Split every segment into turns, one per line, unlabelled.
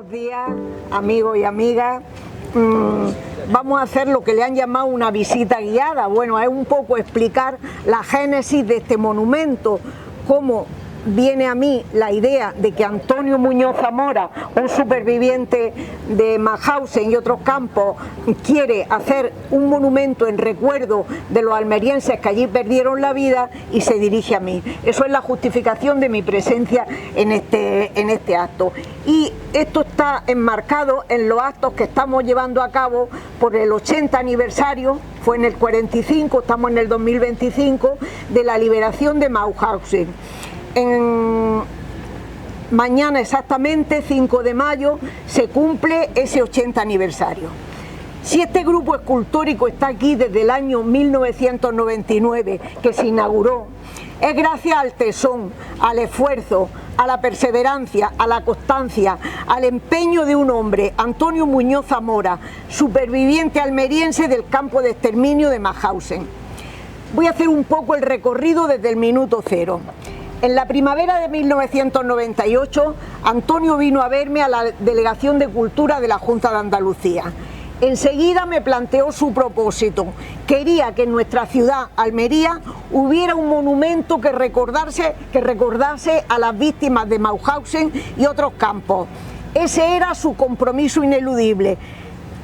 buenos días, amigos y amigas. Vamos a hacer lo que le han llamado una visita guiada. Bueno, es un poco explicar la génesis de este monumento, cómo viene a mí la idea de que Antonio Muñoz Zamora, un superviviente de Mauthausen y otros campos, quiere hacer un monumento en recuerdo de los almerienses que allí perdieron la vida y se dirige a mí. Eso es la justificación de mi presencia en este acto. Y esto está enmarcado en los actos que estamos llevando a cabo por el 80 aniversario, fue en el 45, estamos en el 2025, de la liberación de Mauthausen. Mañana exactamente, 5 de mayo, se cumple ese 80 aniversario. Si este grupo escultórico está aquí desde el año 1999, que se inauguró, es gracias al tesón, al esfuerzo, a la perseverancia, a la constancia, al empeño de un hombre, Antonio Muñoz Zamora, superviviente almeriense del campo de exterminio de Mauthausen. Voy a hacer un poco el recorrido desde el minuto cero. En la primavera de 1998, Antonio vino a verme a la Delegación de Cultura de la Junta de Andalucía. Enseguida me planteó su propósito. Quería que en nuestra ciudad, Almería, hubiera un monumento que recordase a las víctimas de Mauthausen y otros campos. Ese era su compromiso ineludible.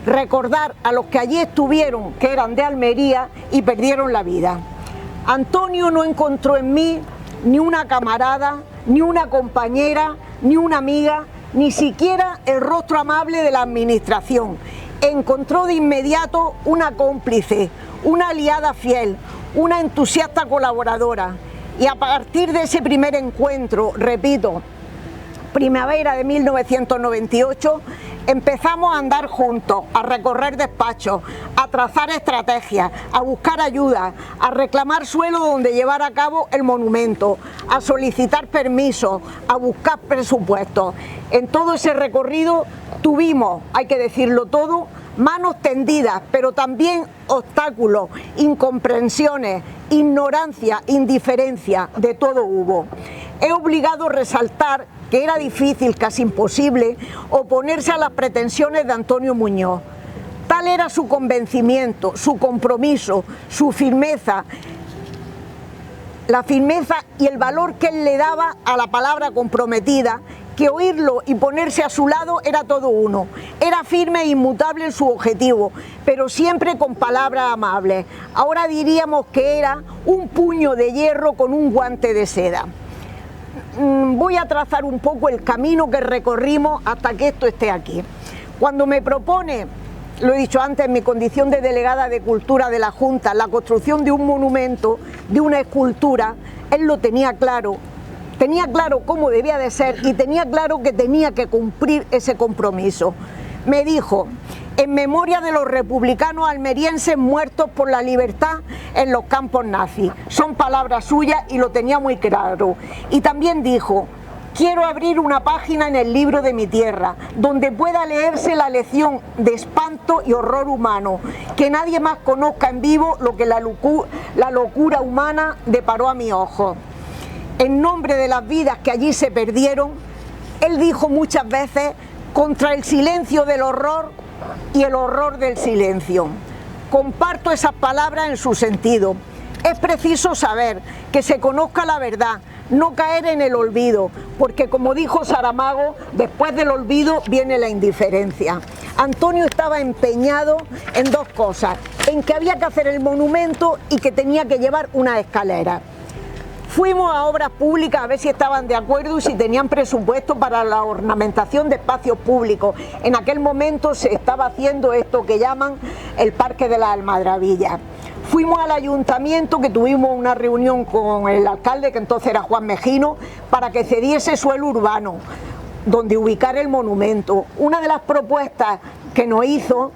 Recordar a los que allí estuvieron, que eran de Almería y perdieron la vida. Antonio no encontró en mí ni una camarada, ni una compañera, ni una amiga, ni siquiera el rostro amable de la administración. Encontró de inmediato una cómplice, una aliada fiel, una entusiasta colaboradora. Y a partir de ese primer encuentro, repito, primavera de 1998, empezamos a andar juntos, a recorrer despachos, a trazar estrategias, a buscar ayuda, a reclamar suelo donde llevar a cabo el monumento, a solicitar permisos, a buscar presupuestos. En todo ese recorrido tuvimos, hay que decirlo todo, manos tendidas, pero también obstáculos, incomprensiones, ignorancia, indiferencia, de todo hubo. He obligado a resaltar que era difícil, casi imposible, oponerse a las pretensiones de Antonio Muñoz. Tal era su convencimiento, su compromiso, su firmeza, la firmeza y el valor que él le daba a la palabra comprometida, que oírlo y ponerse a su lado era todo uno. Era firme e inmutable en su objetivo, pero siempre con palabras amables. Ahora diríamos que era un puño de hierro con un guante de seda. Voy a trazar un poco el camino que recorrimos hasta que esto esté aquí. Cuando me propone, lo he dicho antes, en mi condición de delegada de Cultura de la Junta, la construcción de un monumento, de una escultura, él lo tenía claro cómo debía de ser y tenía claro que tenía que cumplir ese compromiso. Me dijo: en memoria de los republicanos almerienses muertos por la libertad en los campos nazis. Son palabras suyas y lo tenía muy claro. Y también dijo: quiero abrir una página en el libro de mi tierra, donde pueda leerse la lección de espanto y horror humano, que nadie más conozca en vivo lo que la locura humana deparó a mis ojos. En nombre de las vidas que allí se perdieron, él dijo muchas veces: contra el silencio del horror y el horror del silencio. Comparto esas palabras en su sentido. Es preciso saber que se conozca la verdad, no caer en el olvido, porque como dijo Saramago, después del olvido viene la indiferencia. Antonio estaba empeñado en dos cosas: en que había que hacer el monumento y que tenía que llevar una escalera. Fuimos a Obras Públicas a ver si estaban de acuerdo y si tenían presupuesto para la ornamentación de espacios públicos. En aquel momento se estaba haciendo esto que llaman el Parque de las Almadrabillas. Fuimos al ayuntamiento, que tuvimos una reunión con el alcalde, que entonces era Juan Mejino, para que cediese suelo urbano donde ubicar el monumento. Una de las propuestas que nos hizo,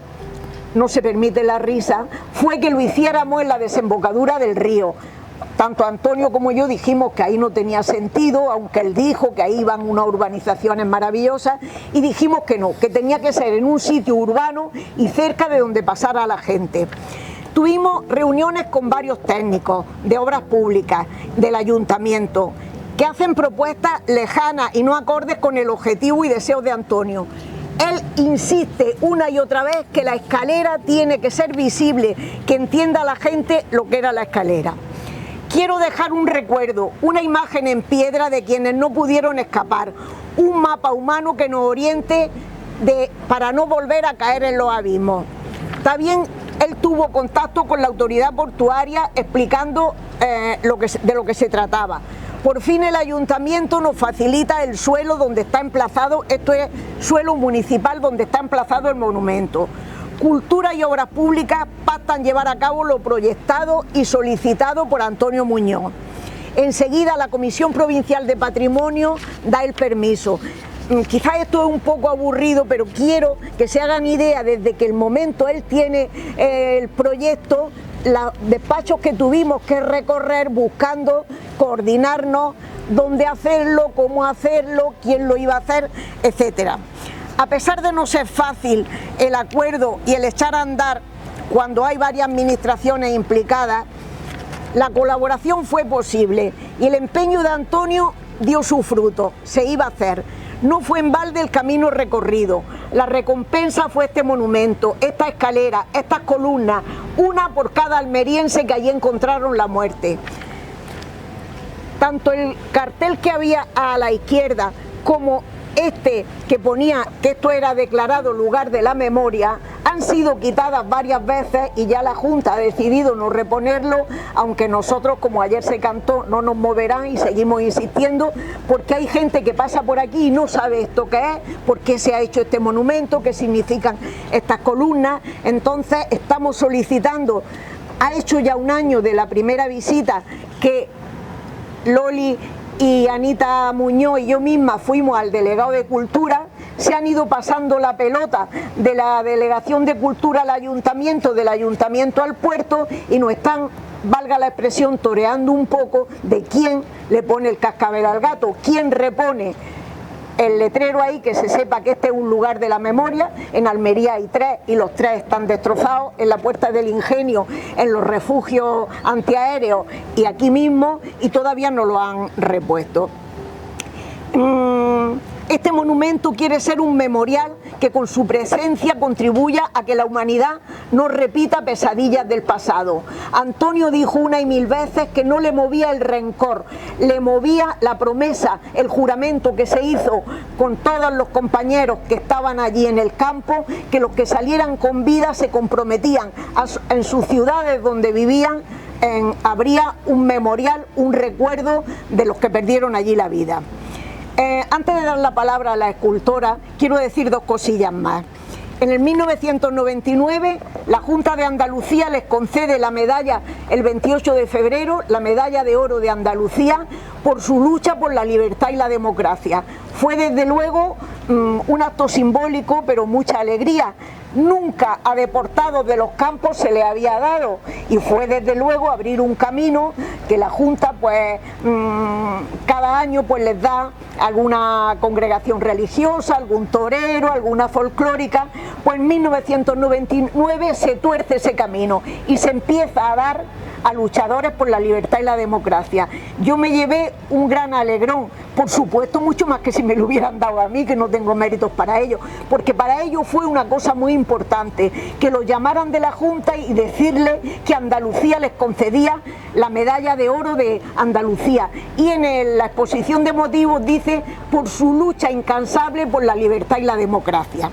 no se permite la risa, fue que lo hiciéramos en la desembocadura del río. Tanto Antonio como yo dijimos que ahí no tenía sentido, aunque él dijo que ahí iban unas urbanizaciones maravillosas, y dijimos que no, que tenía que ser en un sitio urbano y cerca de donde pasara la gente. Tuvimos reuniones con varios técnicos de obras públicas, del ayuntamiento, que hacen propuestas lejanas y no acordes con el objetivo y deseos de Antonio. Él insiste una y otra vez que la escalera tiene que ser visible, que entienda la gente lo que era la escalera. Quiero dejar un recuerdo, una imagen en piedra de quienes no pudieron escapar, un mapa humano que nos oriente para no volver a caer en los abismos. También él tuvo contacto con la autoridad portuaria explicando de lo que se trataba. Por fin el ayuntamiento nos facilita el suelo donde está emplazado, esto es suelo municipal donde está emplazado el monumento. Cultura y Obras Públicas pactan llevar a cabo lo proyectado y solicitado por Antonio Muñoz. Enseguida la Comisión Provincial de Patrimonio da el permiso. Quizás esto es un poco aburrido, pero quiero que se hagan idea desde que el momento él tiene el proyecto, los despachos que tuvimos que recorrer buscando coordinarnos, dónde hacerlo, cómo hacerlo, quién lo iba a hacer, etcétera. A pesar de no ser fácil el acuerdo y el echar a andar cuando hay varias administraciones implicadas, la colaboración fue posible y el empeño de Antonio dio su fruto, se iba a hacer. No fue en balde el camino recorrido, la recompensa fue este monumento, esta escalera, estas columnas, una por cada almeriense que allí encontraron la muerte. Tanto el cartel que había a la izquierda como este que ponía que esto era declarado lugar de la memoria, han sido quitadas varias veces y ya la Junta ha decidido no reponerlo, aunque nosotros, como ayer se cantó, no nos moverán y seguimos insistiendo, porque hay gente que pasa por aquí y no sabe esto qué es, por qué se ha hecho este monumento, qué significan estas columnas. Entonces estamos solicitando, ha hecho ya un año de la primera visita que Loli y Anita Muñoz y yo misma fuimos al delegado de Cultura, se han ido pasando la pelota de la Delegación de Cultura al Ayuntamiento, del Ayuntamiento al puerto y nos están, valga la expresión, toreando un poco de quién le pone el cascabel al gato, quién repone el letrero ahí, que se sepa que este es un lugar de la memoria. En Almería hay 3 y los 3 están destrozados, en la Puerta del Ingenio, en los refugios antiaéreos y aquí mismo, y todavía no lo han repuesto. Este monumento quiere ser un memorial que con su presencia contribuya a que la humanidad no repita pesadillas del pasado. Antonio dijo una y mil veces que no le movía el rencor, le movía la promesa, el juramento que se hizo con todos los compañeros que estaban allí en el campo, que los que salieran con vida se comprometían en sus ciudades donde vivían, habría un memorial, un recuerdo de los que perdieron allí la vida. Antes de dar la palabra a la escultora, quiero decir 2 cosillas más. En el 1999, la Junta de Andalucía les concede la medalla el 28 de febrero, la medalla de oro de Andalucía, por su lucha por la libertad y la democracia. Fue desde luego un acto simbólico, pero mucha alegría. Nunca a deportados de los campos se les había dado y fue desde luego abrir un camino que la Junta pues cada año pues les da alguna congregación religiosa, algún torero, alguna folclórica. Pues en 1999 se tuerce ese camino y se empieza a dar a luchadores por la libertad y la democracia. Yo me llevé un gran alegrón, por supuesto mucho más que si me lo hubieran dado a mí, que no tengo méritos para ello, porque para ellos fue una cosa muy importante, que los llamaran de la Junta y decirle que Andalucía les concedía la medalla de oro de Andalucía, y en la exposición de motivos dice por su lucha incansable por la libertad y la democracia.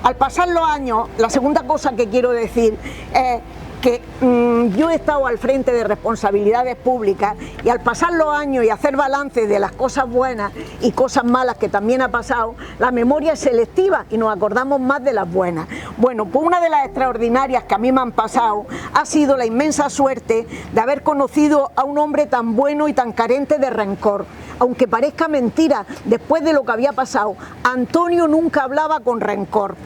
Al pasar los años, la segunda cosa que quiero decir es que yo he estado al frente de responsabilidades públicas y al pasar los años y hacer balance de las cosas buenas y cosas malas que también ha pasado, la memoria es selectiva y nos acordamos más de las buenas. Bueno, pues una de las extraordinarias que a mí me han pasado ha sido la inmensa suerte de haber conocido a un hombre tan bueno y tan carente de rencor. Aunque parezca mentira, después de lo que había pasado, Antonio nunca hablaba con rencor.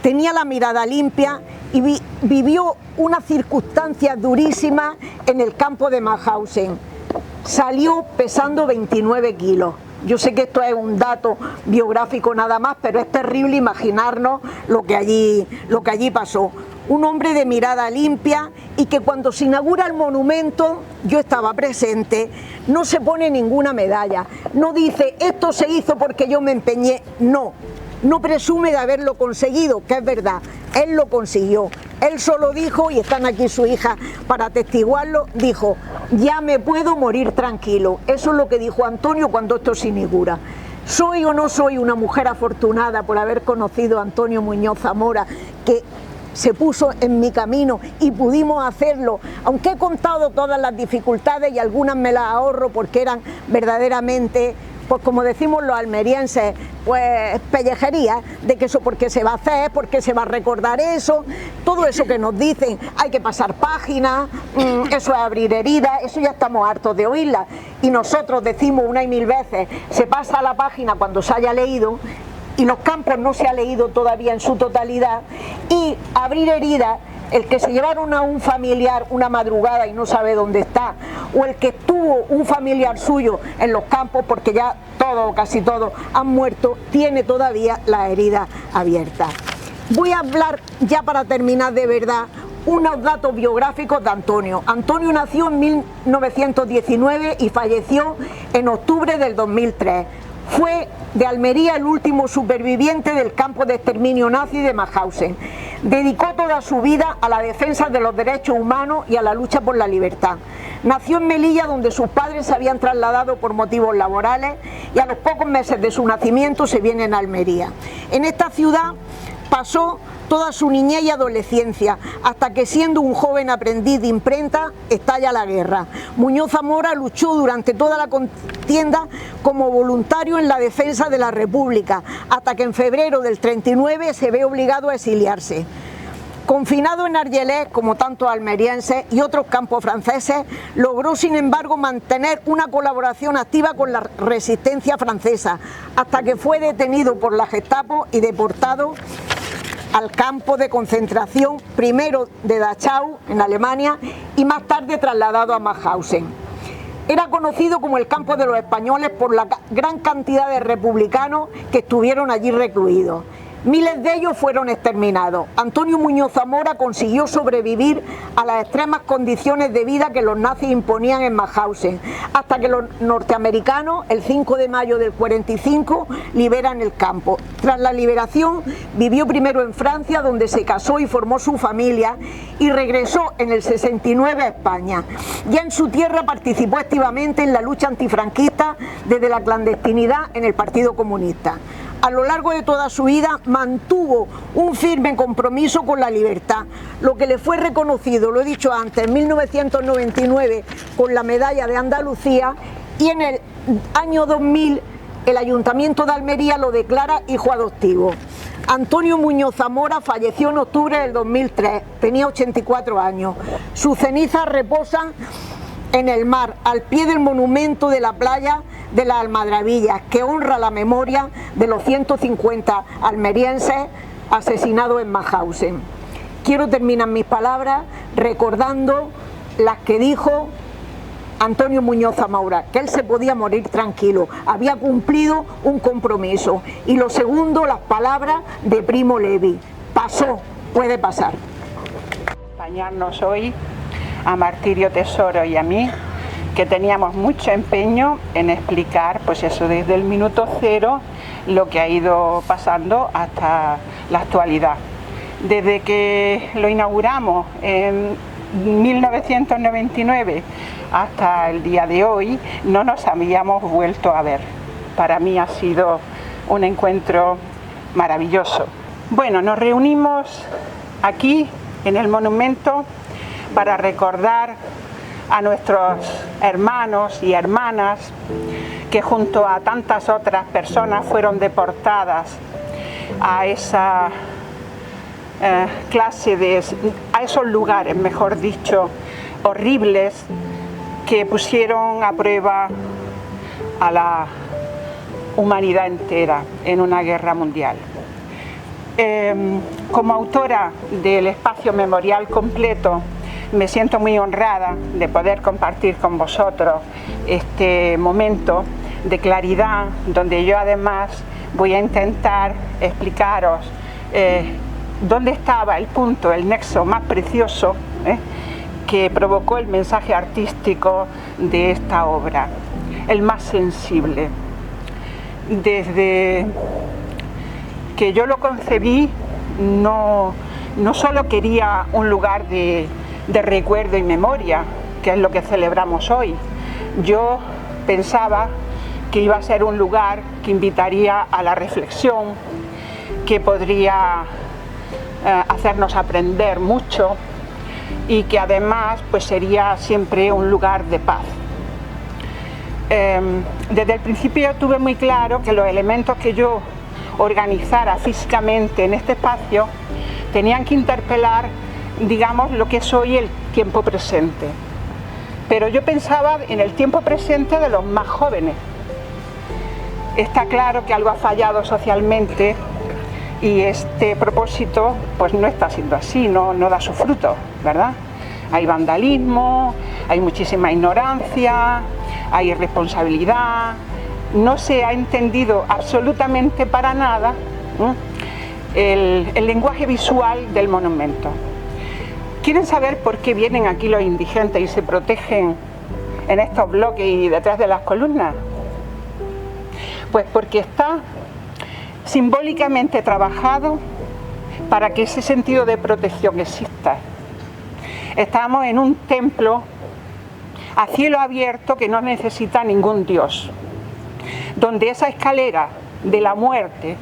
Tenía la mirada limpia y vivió unas circunstancias durísimas en el campo de Mauthausen. Salió pesando 29 kilos. Yo sé que esto es un dato biográfico nada más, pero es terrible imaginarnos lo que allí pasó. Un hombre de mirada limpia y que cuando se inaugura el monumento, yo estaba presente, no se pone ninguna medalla. No dice, esto se hizo porque yo me empeñé, no. no presume de haberlo conseguido, que es verdad, él lo consiguió. Él solo dijo, y están aquí su hija para atestiguarlo, dijo: ya me puedo morir tranquilo. Eso es lo que dijo Antonio cuando esto se inaugura. ¿Soy o no soy una mujer afortunada por haber conocido a Antonio Muñoz Zamora, que se puso en mi camino y pudimos hacerlo? Aunque he contado todas las dificultades y algunas me las ahorro porque eran verdaderamente, pues como decimos los almerienses, pues pellejería, de que eso porque se va a hacer, porque se va a recordar eso, todo eso que nos dicen, hay que pasar páginas, eso es abrir heridas, eso ya estamos hartos de oírla, y nosotros decimos una y mil veces, se pasa la página cuando se haya leído, y Los Campos no se ha leído todavía en su totalidad, y abrir heridas, el que se llevaron a un familiar una madrugada y no sabe dónde está, o el que tuvo un familiar suyo en Los Campos, porque ya todos, casi todos han muerto, tiene todavía la herida abierta. Voy a hablar, ya para terminar de verdad, unos datos biográficos de Antonio. Antonio nació en 1919 y falleció en octubre del 2003. Fue de Almería el último superviviente del campo de exterminio nazi de Mauthausen. Dedicó toda su vida a la defensa de los derechos humanos y a la lucha por la libertad. Nació en Melilla, donde sus padres se habían trasladado por motivos laborales, y a los pocos meses de su nacimiento se viene a Almería. En esta ciudad pasó toda su niñez y adolescencia, hasta que, siendo un joven aprendiz de imprenta, estalla la guerra. Muñoz Zamora luchó durante toda la contienda como voluntario en la defensa de la República, hasta que en febrero del 39 se ve obligado a exiliarse. Confinado en Argelès, como tantos almerienses y otros campos franceses, logró sin embargo mantener una colaboración activa con la resistencia francesa, hasta que fue detenido por la Gestapo y deportado al campo de concentración, primero de Dachau, en Alemania, y más tarde trasladado a Mauthausen. Era conocido como el campo de los españoles por la gran cantidad de republicanos que estuvieron allí recluidos. Miles de ellos fueron exterminados. Antonio Muñoz Zamora consiguió sobrevivir a las extremas condiciones de vida que los nazis imponían en Mauthausen, hasta que los norteamericanos, el 5 de mayo del 45, liberan el campo. Tras la liberación, vivió primero en Francia, donde se casó y formó su familia, y regresó en el 69 a España. Ya en su tierra participó activamente en la lucha antifranquista desde la clandestinidad en el Partido Comunista. A lo largo de toda su vida mantuvo un firme compromiso con la libertad, lo que le fue reconocido, lo he dicho antes, en 1999 con la Medalla de Andalucía, y en el año 2000 el Ayuntamiento de Almería lo declara hijo adoptivo. Antonio Muñoz Zamora falleció en octubre del 2003, tenía 84 años. Sus cenizas reposan en el mar, al pie del monumento de la playa de las Almadrabillas, que honra la memoria de los 150 almerienses asesinados en Mauthausen. Quiero terminar mis palabras recordando las que dijo Antonio Muñoz Zamora, que él se podía morir tranquilo, había cumplido un compromiso. Y lo segundo, las palabras de Primo Levi: pasó, puede pasar.
Acompañarnos hoy a Martirio Tesoro y a mí, que teníamos mucho empeño en explicar, pues eso, desde el minuto cero, lo que ha ido pasando hasta la actualidad. Desde que lo inauguramos en 1999 hasta el día de hoy, no nos habíamos vuelto a ver. Para mí ha sido un encuentro maravilloso. Bueno, nos reunimos aquí en el monumento para recordar a nuestros hermanos y hermanas que junto a tantas otras personas fueron deportadas a esa a esos lugares, mejor dicho, horribles, que pusieron a prueba a la humanidad entera en una guerra mundial. Como autora del espacio memorial completo, me siento muy honrada de poder compartir con vosotros este momento de claridad, donde yo además voy a intentar explicaros dónde estaba el punto, el nexo más precioso que provocó el mensaje artístico de esta obra, el más sensible. Desde que yo lo concebí, no solo quería un lugar de recuerdo y memoria, que es lo que celebramos hoy. Yo pensaba que iba a ser un lugar que invitaría a la reflexión, que podría hacernos aprender mucho y que además pues sería siempre un lugar de paz. Desde el principio tuve muy claro que los elementos que yo organizara físicamente en este espacio tenían que interpelar, digamos, lo que es hoy el tiempo presente. Pero yo pensaba en el tiempo presente de los más jóvenes. Está claro que algo ha fallado socialmente y este propósito pues no está siendo así, no da su fruto, ¿verdad? Hay vandalismo, hay muchísima ignorancia, hay irresponsabilidad, no se ha entendido absolutamente para nada el lenguaje visual del monumento. ¿Quieren saber por qué vienen aquí los indigentes y se protegen en estos bloques y detrás de las columnas? Pues porque está simbólicamente trabajado para que ese sentido de protección exista. Estamos en un templo a cielo abierto que no necesita ningún dios, donde esa escalera de la muerte,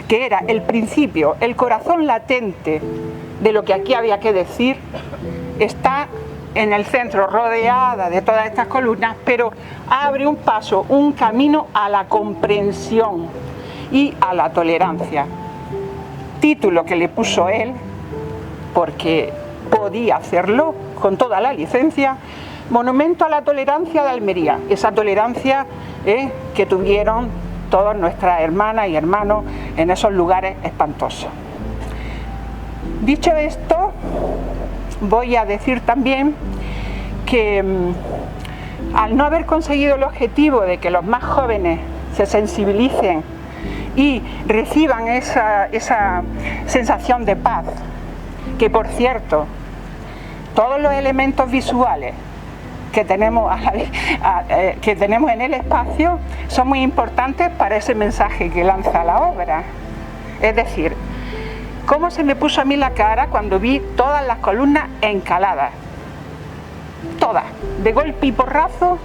que era el principio, el corazón latente de lo que aquí había que decir, está en el centro, rodeada de todas estas columnas, pero abre un paso, un camino a la comprensión y a la tolerancia. Título que le puso él, porque podía hacerlo con toda la licencia: Monumento a la Tolerancia de Almería. Esa tolerancia que tuvieron todas nuestras hermanas y hermanos en esos lugares espantosos. Dicho esto, voy a decir también que al no haber conseguido el objetivo de que los más jóvenes se sensibilicen y reciban esa sensación de paz, que por cierto, todos los elementos visuales que tenemos en el espacio son muy importantes para ese mensaje que lanza la obra. Es decir, cómo se me puso a mí la cara cuando vi todas las columnas encaladas, todas, de golpe y porrazo,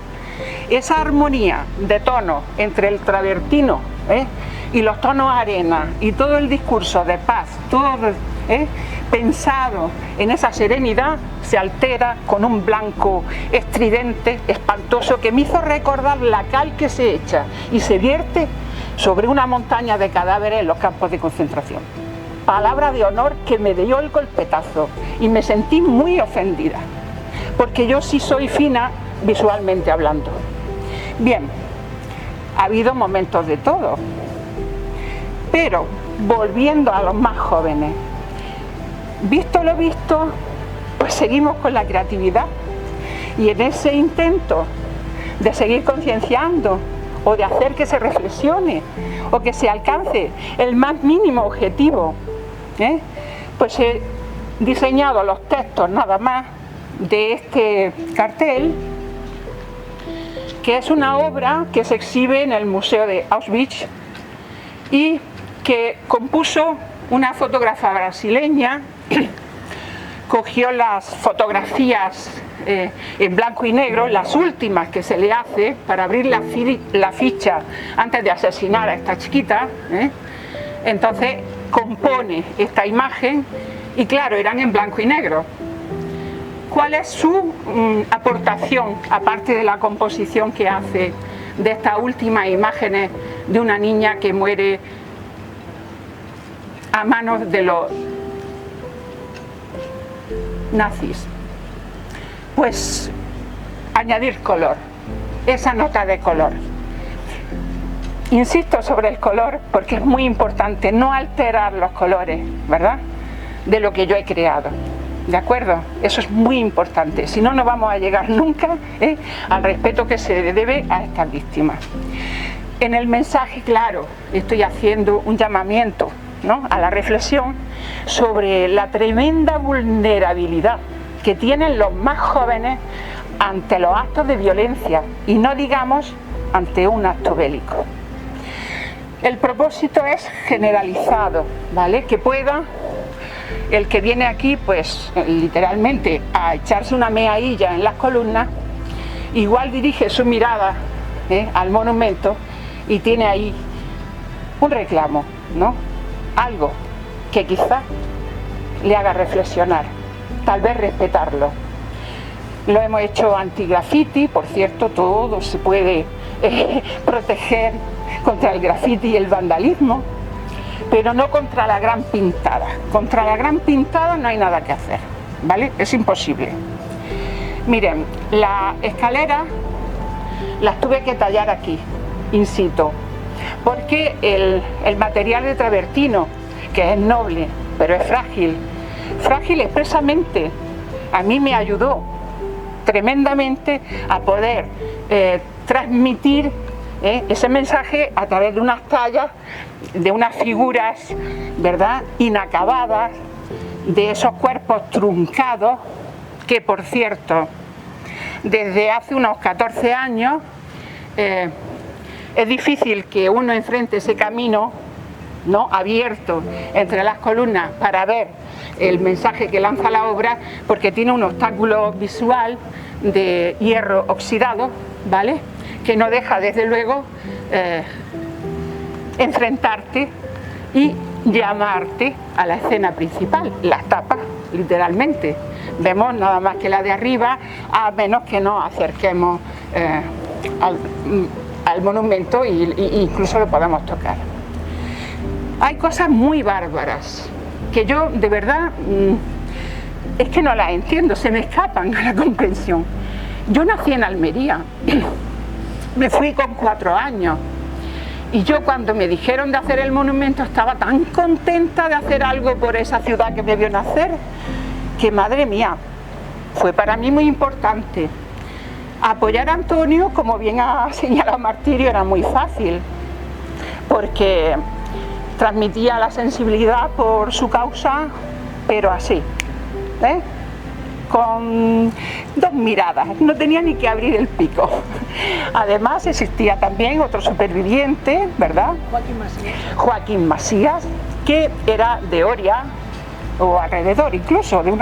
esa armonía de tonos entre el travertino y los tonos arena y todo el discurso de paz, todo pensado en esa serenidad, se altera con un blanco estridente, espantoso, que me hizo recordar la cal que se echa y se vierte sobre una montaña de cadáveres en los campos de concentración. Palabra de honor que me dio el golpetazo y me sentí muy ofendida, porque yo sí soy fina visualmente hablando. Bien, ha habido momentos de todo, pero volviendo a los más jóvenes, visto lo visto, pues seguimos con la creatividad y en ese intento de seguir concienciando o de hacer que se reflexione o que se alcance el más mínimo objetivo, pues he diseñado los textos nada más de este cartel, que es una obra que se exhibe en el Museo de Auschwitz y que compuso una fotógrafa brasileña. Cogió las fotografías en blanco y negro, las últimas que se le hace para abrir la ficha antes de asesinar a esta chiquita, entonces compone esta imagen y claro, eran en blanco y negro. ¿Cuál es su aportación, aparte de la composición que hace de estas últimas imágenes de una niña que muere a manos de los nazis? Pues añadir color, esa nota de color. Insisto sobre el color porque es muy importante no alterar los colores, ¿verdad?, de lo que yo he creado, ¿de acuerdo? Eso es muy importante, si no, no vamos a llegar nunca al respeto que se debe a estas víctimas. En el mensaje, claro, estoy haciendo un llamamiento, ¿no?, a la reflexión sobre la tremenda vulnerabilidad que tienen los más jóvenes ante los actos de violencia y no digamos ante un acto bélico. El propósito es generalizado, ¿vale? Que pueda el que viene aquí, pues literalmente a echarse una meadilla en las columnas, igual dirige su mirada al monumento y tiene ahí un reclamo, ¿no? Algo que quizá le haga reflexionar, tal vez respetarlo. Lo hemos hecho anti-graffiti, por cierto, todo se puede proteger contra el graffiti y el vandalismo, pero no contra la gran pintada. Contra la gran pintada no hay nada que hacer, ¿vale? Es imposible. Miren, la escalera las tuve que tallar aquí, in situ, porque el material de travertino, que es noble, pero es frágil, frágil expresamente, a mí me ayudó tremendamente a poder transmitir ese mensaje a través de unas tallas, de unas figuras, ¿verdad?, inacabadas, de esos cuerpos truncados, que por cierto, desde hace unos 14 años es difícil que uno enfrente ese camino, ¿no?, abierto entre las columnas para ver el mensaje que lanza la obra, porque tiene un obstáculo visual de hierro oxidado, ¿vale?, que no deja desde luego enfrentarte y llamarte a la escena principal. Las tapas literalmente, vemos nada más que la de arriba, a menos que nos acerquemos al monumento e incluso lo podamos tocar. Hay cosas muy bárbaras que yo de verdad es que no las entiendo, se me escapan a la comprensión. Yo nací en Almería, me fui con 4 años y yo cuando me dijeron de hacer el monumento estaba tan contenta de hacer algo por esa ciudad que me vio nacer, que madre mía, fue para mí muy importante. Apoyar a Antonio, como bien ha señalado Martirio, era muy fácil, porque transmitía la sensibilidad por su causa, pero así, con 2 miradas, no tenía ni que abrir el pico. Además existía también otro superviviente, ¿verdad? Joaquín Masías, que era de Oria, o alrededor incluso, de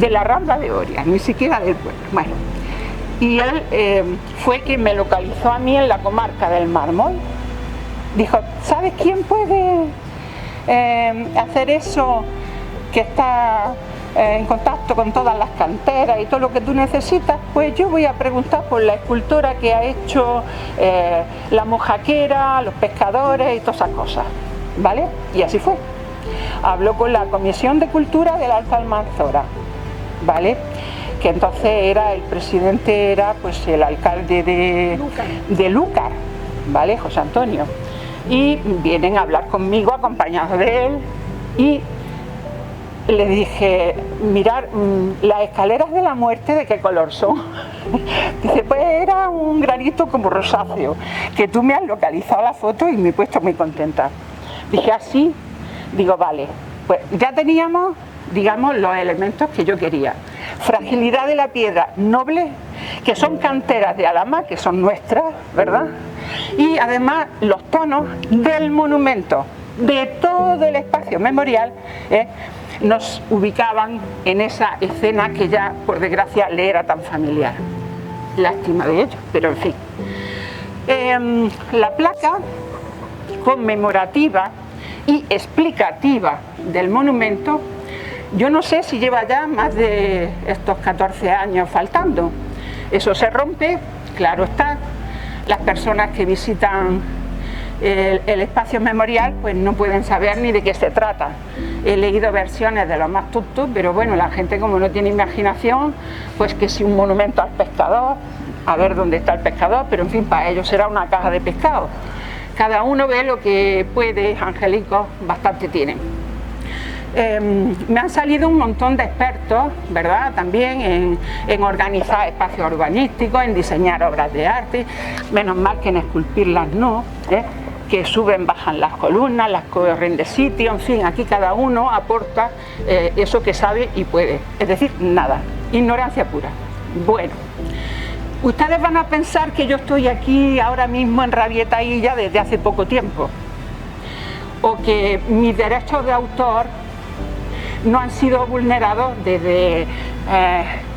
la Rambla de Oria, ni siquiera del pueblo. Bueno, y él fue quien me localizó a mí en la comarca del Mármol. Dijo, ¿sabes quién puede hacer eso, que está en contacto con todas las canteras y todo lo que tú necesitas? Pues yo voy a preguntar por la escultora que ha hecho la mojaquera, los pescadores y todas esas cosas, ¿vale? Y así fue. Habló con la Comisión de Cultura del Alta Almanzora, ¿vale?, que entonces el presidente era pues el alcalde de Lúcar, ¿vale?, José Antonio. Y vienen a hablar conmigo acompañados de él y le dije, mirar, las escaleras de la muerte, ¿de qué color son? Dice, pues era un granito como rosáceo, que tú me has localizado la foto y me he puesto muy contenta. Dije, así, digo, vale, pues ya teníamos, digamos, los elementos que yo quería. Fragilidad de la piedra noble, que son canteras de Alhama, que son nuestras, ¿verdad? Y además los tonos del monumento, de todo el espacio memorial, nos ubicaban en esa escena que ya, por desgracia, le era tan familiar. Lástima de ello, pero en fin. La placa conmemorativa y explicativa del monumento, yo no sé si lleva ya más de estos 14 años faltando. Eso se rompe, claro está. Las personas que visitan el espacio memorial pues no pueden saber ni de qué se trata. He leído versiones de los más tustos, pero bueno, la gente como no tiene imaginación, pues que si un monumento al pescador, a ver dónde está el pescador, pero en fin, para ellos será una caja de pescado. Cada uno ve lo que puede, angélicos bastante tienen. Me han salido un montón de expertos, ¿verdad?, también en organizar espacios urbanísticos, en diseñar obras de arte, menos mal que en esculpirlas no, que suben, bajan las columnas, las corren de sitio, en fin, aquí cada uno aporta eso que sabe y puede, es decir, nada, ignorancia pura. Bueno, Ustedes van a pensar que yo estoy aquí ahora mismo en Rabietaílla desde hace poco tiempo, o que mis derechos de autor no han sido vulnerados desde...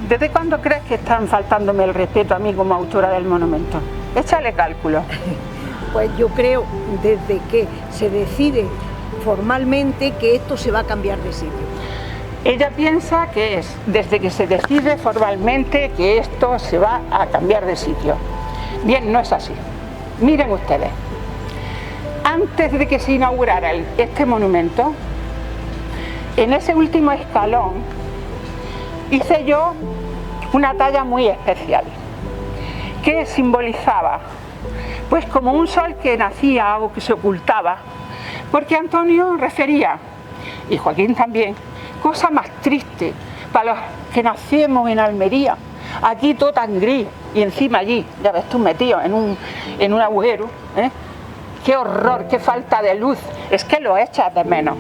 ¿Desde cuándo crees que están faltándome el respeto a mí como autora del monumento? Échale cálculo.
Pues yo creo desde que se decide formalmente que esto se va a cambiar de sitio.
Ella piensa que es desde que se decide formalmente que esto se va a cambiar de sitio. Bien, no es así. Miren ustedes, antes de que se inaugurara este monumento, en ese último escalón hice yo una talla muy especial que simbolizaba pues como un sol que nacía o que se ocultaba, porque Antonio refería, y Joaquín también, cosa más triste para los que nacemos en Almería, aquí todo tan gris y encima allí, ya ves tú metido en un agujero, ¿eh? Qué horror, qué falta de luz, es que lo echas de menos.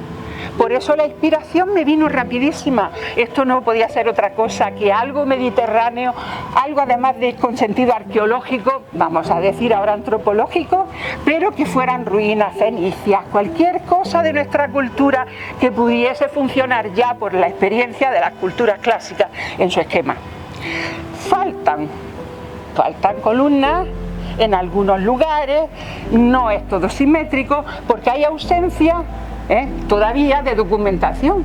Por eso la inspiración me vino rapidísima. Esto no podía ser otra cosa que algo mediterráneo, algo además de con sentido arqueológico, vamos a decir ahora antropológico, pero que fueran ruinas fenicias, cualquier cosa de nuestra cultura que pudiese funcionar ya por la experiencia de las culturas clásicas en su esquema. Faltan columnas en algunos lugares, no es todo simétrico porque hay ausencia todavía de documentación.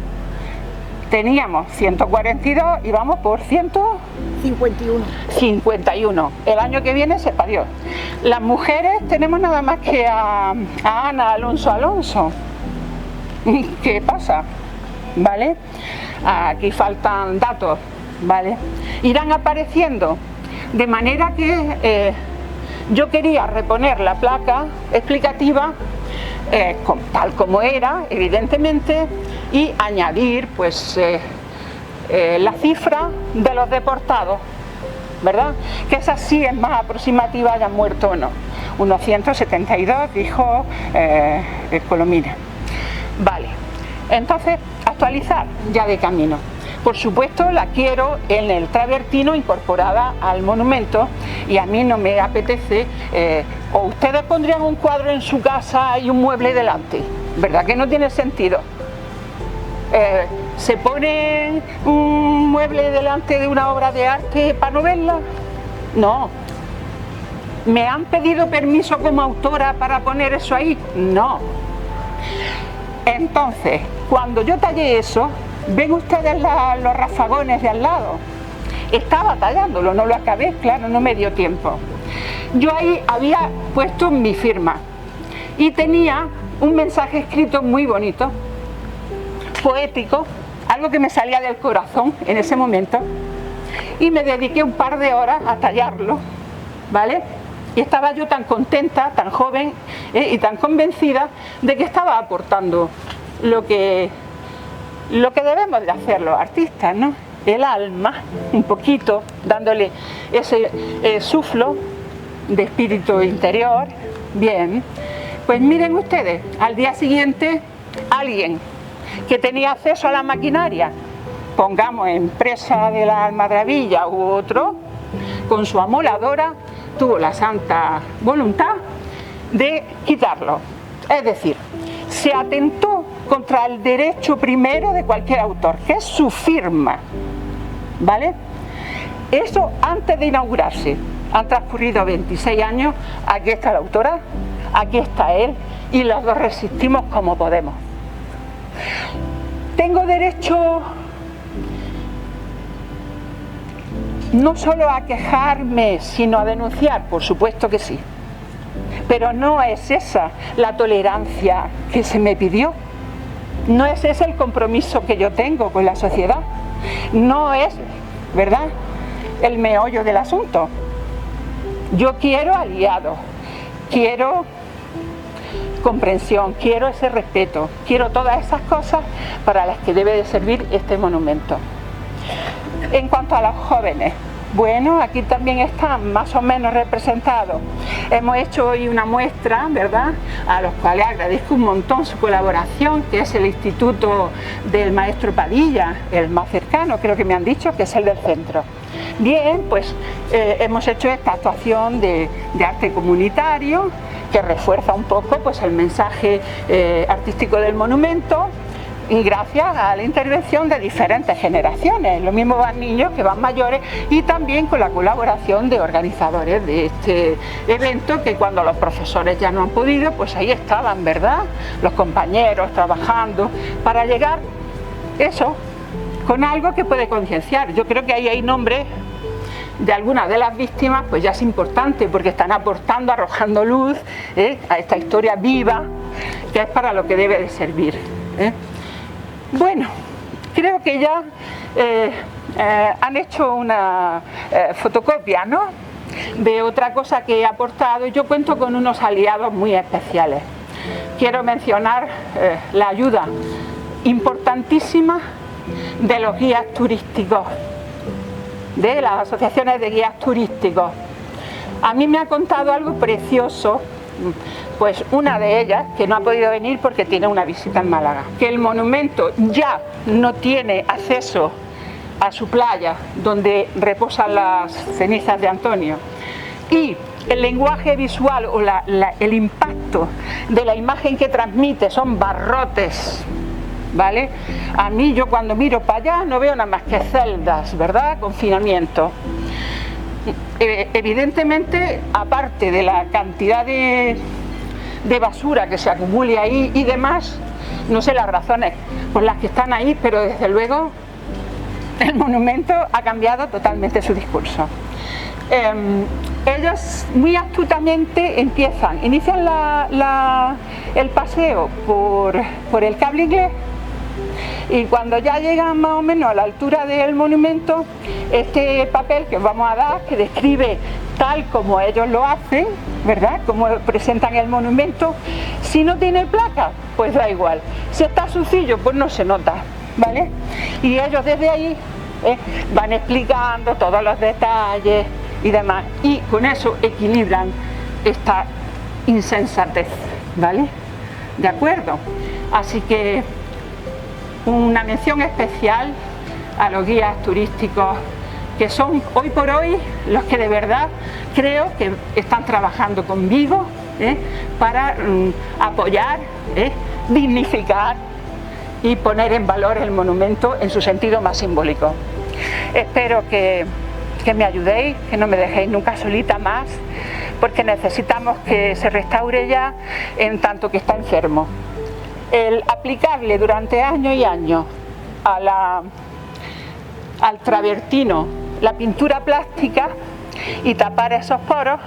Teníamos 142 y vamos por 151. El año que viene sepa Dios. Las mujeres tenemos nada más que a Ana Alonso. ¿Qué pasa? ¿Vale? Aquí faltan datos, ¿vale? Irán apareciendo, de manera que yo quería reponer la placa explicativa tal como era, evidentemente, y añadir pues la cifra de los deportados, ¿verdad? Que esa sí es más aproximativa, hayan muerto o no. Unos 172, dijo Colomina. Vale, entonces actualizar ya de camino. Por supuesto la quiero en el travertino incorporada al monumento y a mí no me apetece, o ustedes pondrían un cuadro en su casa y un mueble delante, ¿verdad que no tiene sentido? ¿Se pone un mueble delante de una obra de arte para no verla? No. ¿Me han pedido permiso como autora para poner eso ahí? No. Entonces, cuando yo tallé eso, ven ustedes los rafagones de al lado. Estaba tallándolo, no lo acabé, claro, no me dio tiempo. Yo ahí había puesto mi firma y tenía un mensaje escrito muy bonito, poético, algo que me salía del corazón en ese momento, y me dediqué un par de horas a tallarlo, ¿vale? Y estaba yo tan contenta, tan joven y tan convencida de que estaba aportando lo que debemos de hacer los artistas, ¿no? El alma, un poquito, dándole ese suflo de espíritu interior. Bien, pues miren ustedes, al día siguiente alguien que tenía acceso a la maquinaria, pongamos empresa de la Almadravilla u otro, con su amoladora tuvo la santa voluntad de quitarlo. Es decir, se atentó contra el derecho primero de cualquier autor, que es su firma, ¿vale? Eso antes de inaugurarse. Han transcurrido 26 años, aquí está la autora, aquí está él, y los dos resistimos como podemos. Tengo derecho no solo a quejarme, sino a denunciar, por supuesto que sí. Pero no es esa la tolerancia que se me pidió. No es ese el compromiso que yo tengo con la sociedad. No es, ¿verdad?, el meollo del asunto. Yo quiero aliados, quiero comprensión, quiero ese respeto, quiero todas esas cosas para las que debe de servir este monumento. En cuanto a los jóvenes, bueno, aquí también están más o menos representados. Hemos hecho hoy una muestra, ¿verdad?, a los cuales agradezco un montón su colaboración, que es el Instituto del Maestro Padilla, el más cercano, creo que me han dicho que es el del centro. Bien, pues hemos hecho esta actuación de arte comunitario que refuerza un poco pues, el mensaje artístico del monumento, y gracias a la intervención de diferentes generaciones, lo mismo van niños que van mayores, y también con la colaboración de organizadores de este evento, que cuando los profesores ya no han podido, pues ahí estaban, ¿verdad?, los compañeros trabajando para llegar, eso, con algo que puede concienciar. Yo creo que ahí hay nombres de algunas de las víctimas, pues ya es importante, porque están aportando, arrojando luz a esta historia viva, que es para lo que debe de servir. Bueno, creo que ya han hecho una fotocopia, ¿no?, de otra cosa que he aportado. Yo cuento con unos aliados muy especiales. Quiero mencionar la ayuda importantísima de los guías turísticos, de las asociaciones de guías turísticos. A mí me ha contado algo precioso, pues una de ellas, que no ha podido venir porque tiene una visita en Málaga, que el monumento ya no tiene acceso a su playa donde reposan las cenizas de Antonio, y el lenguaje visual o el impacto de la imagen que transmite son barrotes, ¿vale? A mí, yo cuando miro para allá no veo nada más que celdas, ¿verdad?, confinamiento. Evidentemente, aparte de la cantidad de basura que se acumule ahí y demás, no sé las razones por las que están ahí, pero desde luego el monumento ha cambiado totalmente su discurso. Ellos muy astutamente inician el paseo por el cable inglés, y cuando ya llegan más o menos a la altura del monumento, este papel que os vamos a dar, que describe tal como ellos lo hacen, ¿verdad?, como presentan el monumento, si no tiene placa, pues da igual, si está sucillo, pues no se nota, ¿vale? Y ellos desde ahí van explicando todos los detalles y demás, y con eso equilibran esta insensatez, ¿vale? ¿De acuerdo? Así que una mención especial a los guías turísticos, que son hoy por hoy los que de verdad creo que están trabajando conmigo para apoyar, dignificar y poner en valor el monumento en su sentido más simbólico. Espero que me ayudéis, que no me dejéis nunca solita más, porque necesitamos que se restaure ya en tanto que está enfermo. El aplicarle durante años y años al travertino la pintura plástica y tapar esos poros,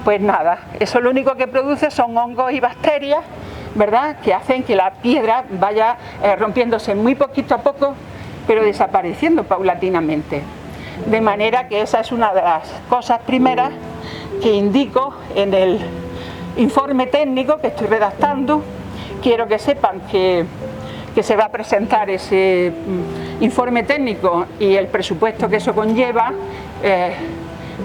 pues nada, eso lo único que produce son hongos y bacterias, ¿verdad?, que hacen que la piedra vaya rompiéndose muy poquito a poco, pero desapareciendo paulatinamente. De manera que esa es una de las cosas primeras que indico en el informe técnico que estoy redactando. Quiero que sepan que se va a presentar ese informe técnico y el presupuesto que eso conlleva,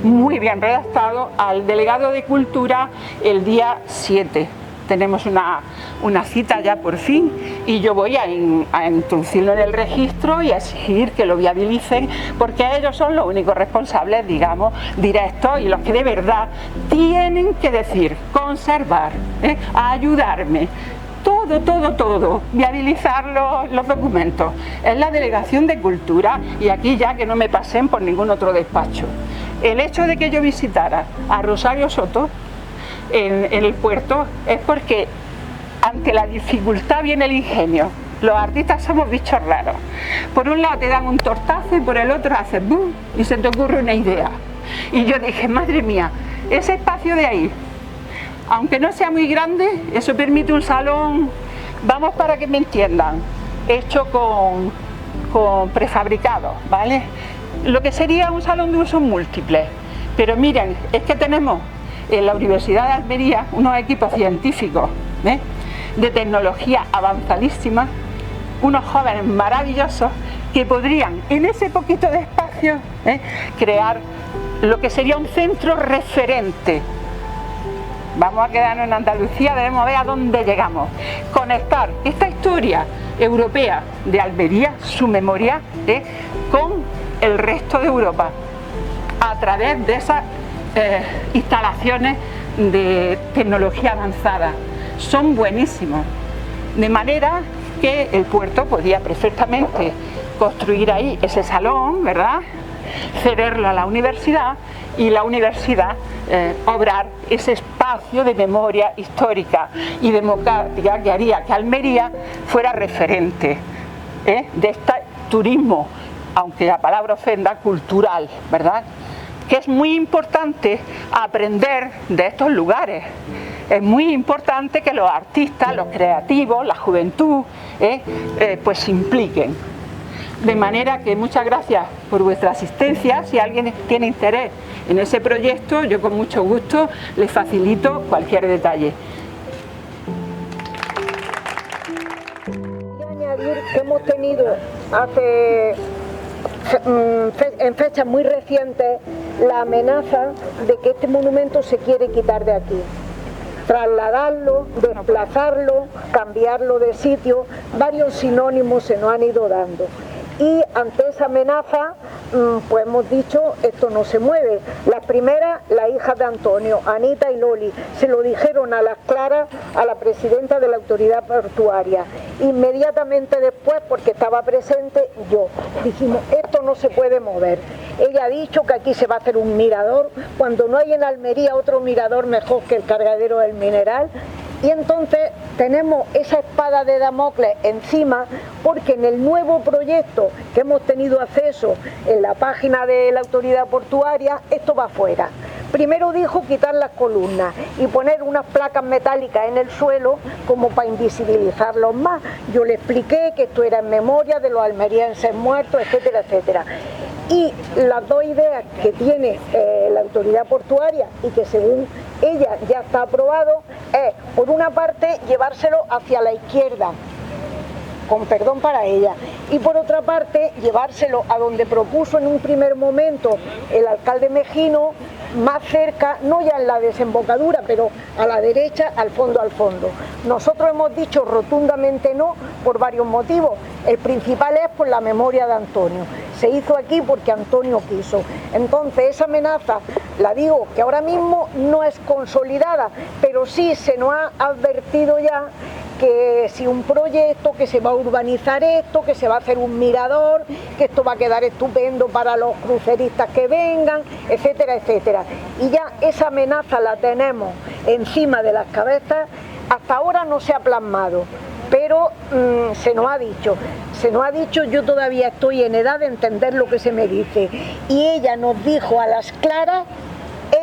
muy bien redactado, al delegado de Cultura el día 7. Tenemos una cita ya por fin, y yo voy a introducirlo en el registro y a exigir que lo viabilicen, porque ellos son los únicos responsables, digamos, directos, y los que de verdad tienen que decir, conservar, ayudarme. Todo, viabilizar los documentos. Es la Delegación de Cultura, y aquí ya que no me pasen por ningún otro despacho. El hecho de que yo visitara a Rosario Soto en el puerto es porque ante la dificultad viene el ingenio. Los artistas somos bichos raros. Por un lado te dan un tortazo y por el otro haces boom y se te ocurre una idea. Y yo dije, madre mía, ese espacio de ahí, aunque no sea muy grande, eso permite un salón, vamos, para que me entiendan, hecho con prefabricados, ¿vale? Lo que sería un salón de uso múltiple. Pero miren, es que tenemos en la Universidad de Almería unos equipos científicos de tecnología avanzadísima, unos jóvenes maravillosos que podrían en ese poquito de espacio crear lo que sería un centro referente. Vamos a quedarnos en Andalucía, debemos ver a dónde llegamos. Conectar esta historia europea de Almería, su memoria, con el resto de Europa. a través de esas instalaciones de tecnología avanzada. Son buenísimos, de manera que el puerto podía perfectamente construir ahí ese salón, ¿verdad?, cederlo a la universidad y la universidad obrar ese espacio de memoria histórica y democrática que haría que Almería fuera referente de este turismo, aunque la palabra ofenda, cultural, ¿verdad?, que es muy importante aprender de estos lugares. Es muy importante que los artistas, los creativos, la juventud, pues se impliquen. De manera que muchas gracias por vuestra asistencia. Si alguien tiene interés en ese proyecto, yo con mucho gusto les facilito cualquier detalle.
Quiero añadir que hemos tenido en fechas muy recientes la amenaza de que este monumento se quiere quitar de aquí, trasladarlo, desplazarlo, cambiarlo de sitio. Varios sinónimos se nos han ido dando y ante esa amenaza pues hemos dicho, esto no se mueve. Las primeras, las hijas de Antonio, Anita y Loli, se lo dijeron a las claras a la presidenta de la autoridad portuaria. Inmediatamente después, porque estaba presente yo, dijimos, esto no se puede mover. Ella ha dicho que aquí se va a hacer un mirador, cuando no hay en Almería otro mirador mejor que el cargadero del Mineral. Y entonces tenemos esa espada de Damocles encima, porque en el nuevo proyecto que hemos tenido acceso en la página de la autoridad portuaria, esto va afuera. Primero dijo quitar las columnas y poner unas placas metálicas en el suelo como para invisibilizarlos más. Yo le expliqué que esto era en memoria de los almerienses muertos, etcétera, etcétera. Y las dos ideas que tiene la autoridad portuaria y que según ella ya está aprobado es, por una parte, llevárselo hacia la izquierda, con perdón para ella, y por otra parte llevárselo a donde propuso en un primer momento el alcalde Mejino, más cerca, no ya en la desembocadura, pero a la derecha, al fondo, al fondo. Nosotros hemos dicho rotundamente no por varios motivos. El principal es por la memoria de Antonio. Se hizo aquí porque Antonio quiso. Entonces esa amenaza, la digo, que ahora mismo no es consolidada, pero sí se nos ha advertido ya que si un proyecto, que se va a urbanizar esto, que se va a hacer un mirador, que esto va a quedar estupendo para los cruceristas que vengan, etcétera, etcétera. Y ya esa amenaza la tenemos encima de las cabezas. Hasta ahora no se ha plasmado, pero se nos ha dicho, yo todavía estoy en edad de entender lo que se me dice. Y ella nos dijo a las claras,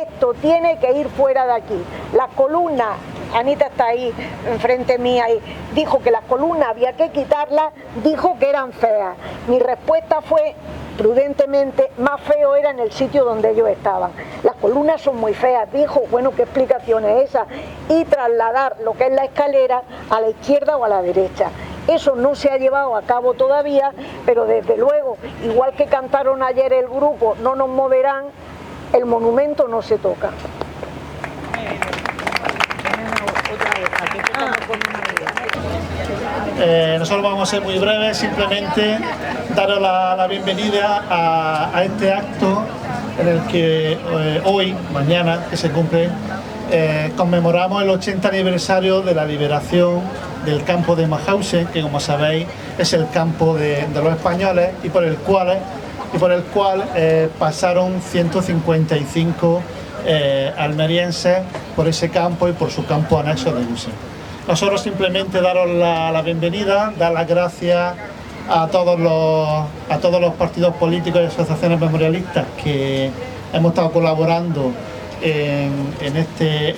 esto tiene que ir fuera de aquí. Las columnas, Anita está ahí enfrente mía y dijo que las columnas había que quitarlas, dijo que eran feas. Mi respuesta fue, prudentemente, más feo era en el sitio donde ellos estaban. Las columnas son muy feas, dijo, bueno, ¿qué explicación es esa? Y trasladar lo que es la escalera a la izquierda o a la derecha. Eso no se ha llevado a cabo todavía, pero desde luego, igual que cantaron ayer el grupo, no nos moverán, el monumento no se toca.
Nosotros vamos a ser muy breves, simplemente daros la bienvenida a este acto en el que hoy, mañana, que se cumple, conmemoramos el 80 aniversario de la liberación del campo de Mauthausen, que como sabéis es el campo de los españoles y por el cual pasaron 155 almerienses por ese campo y por su campo anexo de Gusen. Nosotros simplemente daros la bienvenida, dar las gracias a todos los partidos políticos y asociaciones memorialistas que hemos estado colaborando en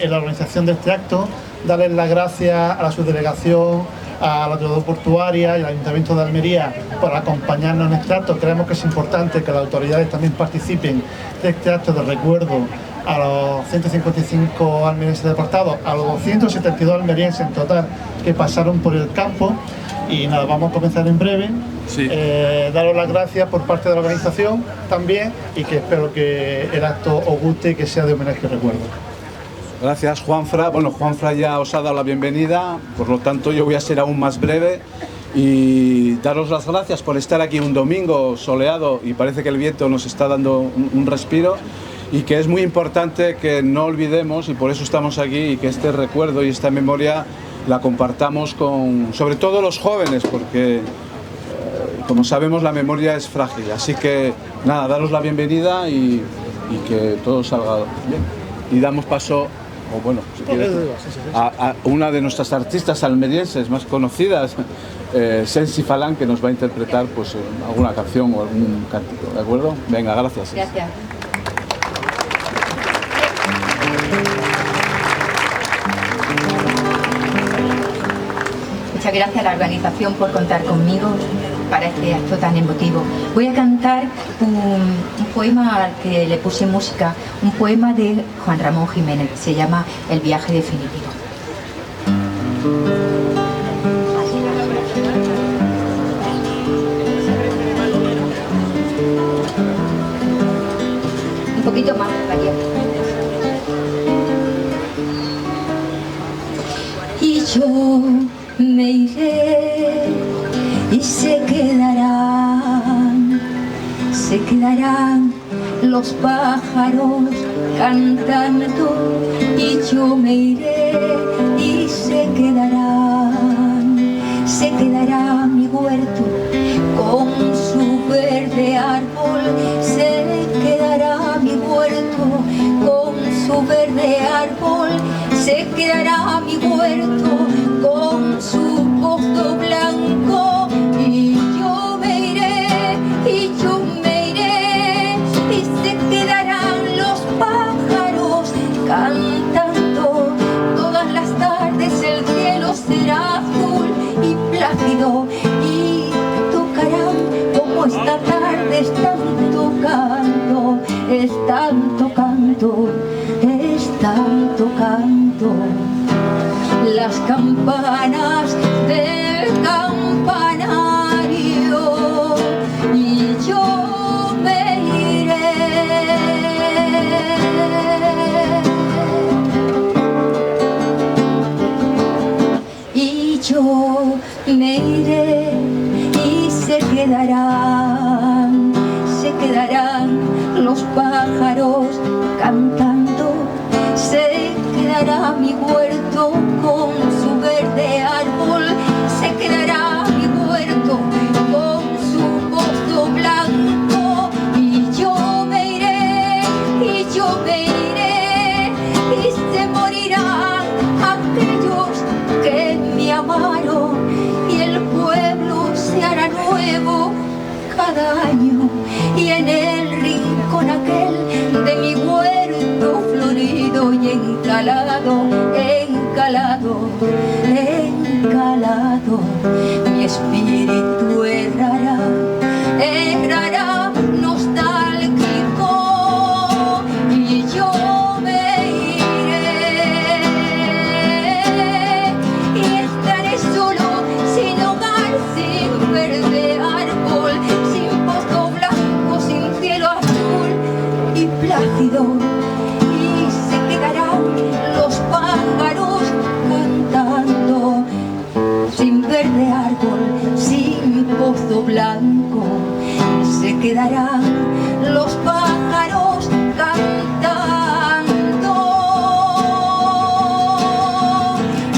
la organización de este acto, darles las gracias a la subdelegación, a la autoridad portuaria y al Ayuntamiento de Almería por acompañarnos en este acto. Creemos que es importante que las autoridades también participen de este acto de recuerdo a los 155 almerienses deportados, a los 272 almerienses en total que pasaron por el campo. Y nada, vamos a comenzar en breve. Sí. Daros las gracias por parte de la organización también y que espero que el acto os guste y que sea de homenaje y recuerdo.
Gracias, Juanfra. Bueno, Juanfra ya os ha dado la bienvenida, por lo tanto yo voy a ser aún más breve y daros las gracias por estar aquí un domingo soleado y parece que el viento nos está dando un respiro, y que es muy importante que no olvidemos, y por eso estamos aquí, y que este recuerdo y esta memoria la compartamos con, sobre todo, los jóvenes, porque como sabemos la memoria es frágil. Así que nada, daros la bienvenida y que todo salga bien. Y damos paso, o bueno, si quieres, a una de nuestras artistas almerienses más conocidas, Sensi Falan, que nos va a interpretar pues alguna canción o algún cántico, ¿de acuerdo? Venga, gracias.
Gracias. Muchas gracias a la organización por contar conmigo para este acto tan emotivo. Voy a cantar un poema al que le puse música, un poema de Juan Ramón Jiménez, se llama El viaje definitivo. Un poquito más, María. Y yo me iré y se quedarán los pájaros cantando, y yo me iré y se quedará mi huerto con su verde árbol, se quedará mi huerto con su verde árbol, se quedará mi huerto con su pozo blanco, y yo me iré, y yo me iré, y se quedarán los pájaros cantando. Todas las tardes el cielo será azul y plácido, y tocarán como esta tarde están tocando, las campanas del campanario, y yo me iré. Y yo me iré y se quedarán los pájaros cantando, se quedará mi huerto con su verde árbol, se quedará mi huerto con su pozo blanco, y yo me iré, y yo me iré, y se morirán aquellos que me amaron, y el pueblo se hará nuevo cada año, y en el rincón aquel de mi huerto florido y encalado, mi espíritu errará nostálgico, y yo me iré, y estaré solo, sin hogar, sin verde árbol, sin pozo blanco, sin cielo azul y plácido, y se quedarán los pájaros cantando, sin verde árbol, sin pozo blanco, se quedarán los pájaros cantando.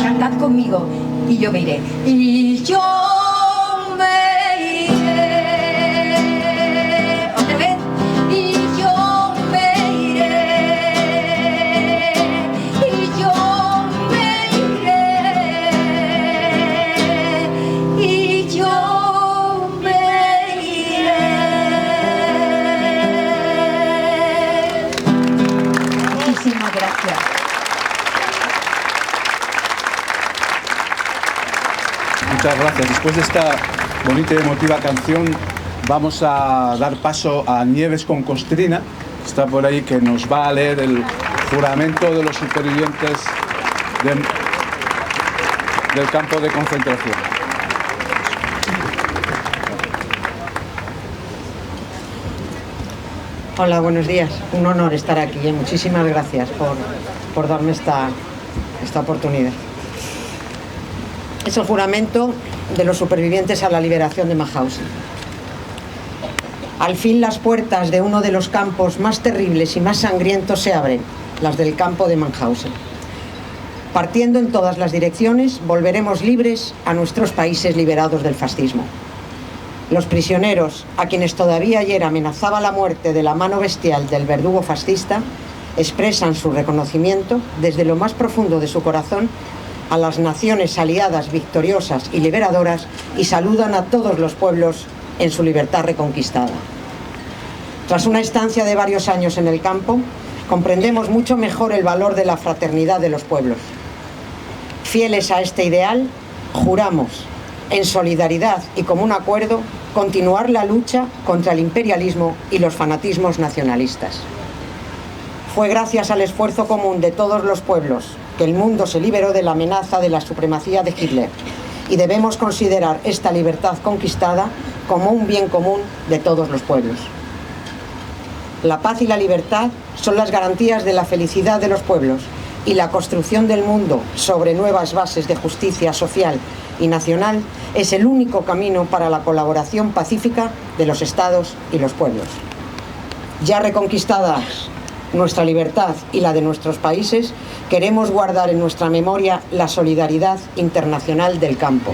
Cantad conmigo, y yo me iré, y yo me iré. Otra vez, y yo me iré, y yo me iré, y yo me iré. Muchísimas gracias.
Muchas gracias. Después de esta bonita y emotiva canción, vamos a dar paso a Nieves con Costrina, que está por ahí, que nos va a leer el juramento de los supervivientes del campo de concentración.
Hola, buenos días. Un honor estar aquí. Muchísimas gracias por darme esta oportunidad. Es el juramento de los supervivientes a la liberación de Mauthausen. Al fin las puertas de uno de los campos más terribles y más sangrientos se abren, las del campo de Mauthausen. Partiendo en todas las direcciones, volveremos libres a nuestros países liberados del fascismo. Los prisioneros, a quienes todavía ayer amenazaba la muerte de la mano bestial del verdugo fascista, expresan su reconocimiento desde lo más profundo de su corazón a las naciones aliadas victoriosas y liberadoras y saludan a todos los pueblos en su libertad reconquistada. Tras una estancia de varios años en el campo, comprendemos mucho mejor el valor de la fraternidad de los pueblos. Fieles a este ideal, juramos, en solidaridad y común acuerdo, continuar la lucha contra el imperialismo y los fanatismos nacionalistas. Fue gracias al esfuerzo común de todos los pueblos que el mundo se liberó de la amenaza de la supremacía de Hitler, y debemos considerar esta libertad conquistada como un bien común de todos los pueblos. La paz y la libertad son las garantías de la felicidad de los pueblos, y la construcción del mundo sobre nuevas bases de justicia social y nacional es el único camino para la colaboración pacífica de los estados y los pueblos. Ya reconquistadas nuestra libertad y la de nuestros países, queremos guardar en nuestra memoria la solidaridad internacional del campo.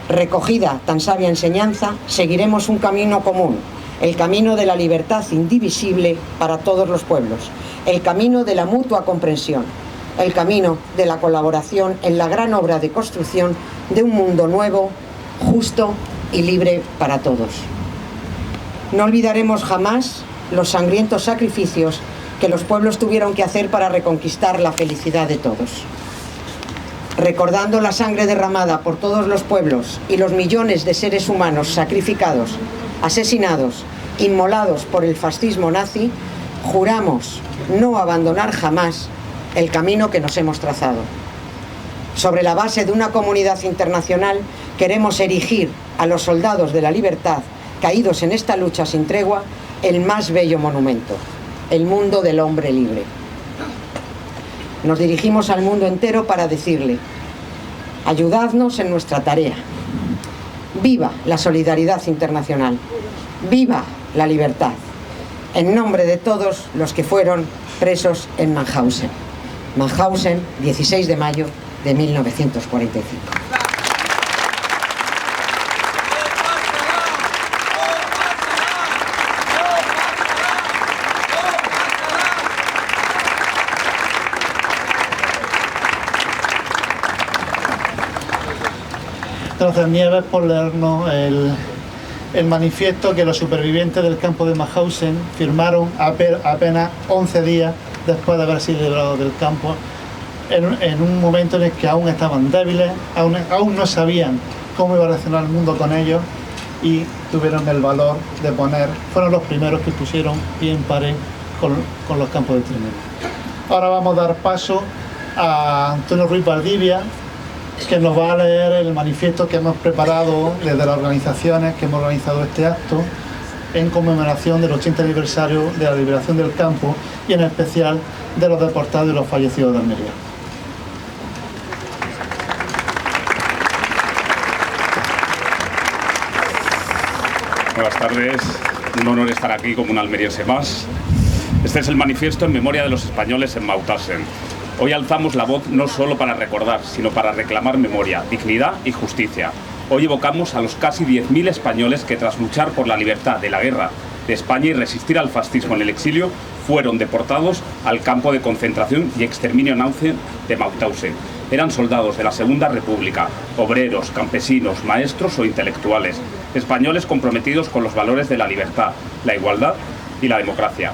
Recogida tan sabia enseñanza, seguiremos un camino común, el camino de la libertad indivisible para todos los pueblos, el camino de la mutua comprensión, el camino de la colaboración en la gran obra de construcción de un mundo nuevo, justo y libre para todos. No olvidaremos jamás los sangrientos sacrificios que los pueblos tuvieron que hacer para reconquistar la felicidad de todos. Recordando la sangre derramada por todos los pueblos y los millones de seres humanos sacrificados, asesinados, inmolados por el fascismo nazi, juramos no abandonar jamás el camino que nos hemos trazado. Sobre la base de una comunidad internacional, queremos erigir a los soldados de la libertad caídos en esta lucha sin tregua el más bello monumento, el mundo del hombre libre. Nos dirigimos al mundo entero para decirle: ayudadnos en nuestra tarea. Viva la solidaridad internacional. Viva la libertad. En nombre de todos los que fueron presos en Mauthausen. Mauthausen, 16 de mayo de 1945.
Gracias, Nieves, por leernos el manifiesto que los supervivientes del campo de Mauthausen firmaron apenas 11 días después de haber sido liberados del campo, en un momento en el que aún estaban débiles, aún no sabían cómo iba a reaccionar el mundo con ellos, y tuvieron el valor de fueron los primeros que pusieron pie en pared con los campos de exterminio. Ahora vamos a dar paso a Antonio Ruiz Valdivia, que nos va a leer el manifiesto que hemos preparado desde las organizaciones que hemos organizado este acto en conmemoración del 80 aniversario de la liberación del campo, y en especial de los deportados y los fallecidos de Almería.
Buenas tardes, un honor estar aquí como un almeriense más. Este es el manifiesto en memoria de los españoles en Mauthausen. Hoy alzamos la voz no solo para recordar, sino para reclamar memoria, dignidad y justicia. Hoy evocamos a los casi 10.000 españoles que, tras luchar por la libertad de la guerra de España y resistir al fascismo en el exilio, fueron deportados al campo de concentración y exterminio nazi de Mauthausen. Eran soldados de la Segunda República, obreros, campesinos, maestros o intelectuales, españoles comprometidos con los valores de la libertad, la igualdad y la democracia.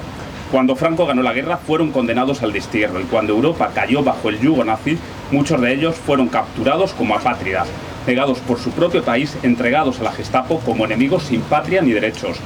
Cuando Franco ganó la guerra, fueron condenados al destierro, y cuando Europa cayó bajo el yugo nazi, muchos de ellos fueron capturados como apátridas, negados por su propio país, entregados a la Gestapo como enemigos sin patria ni derechos.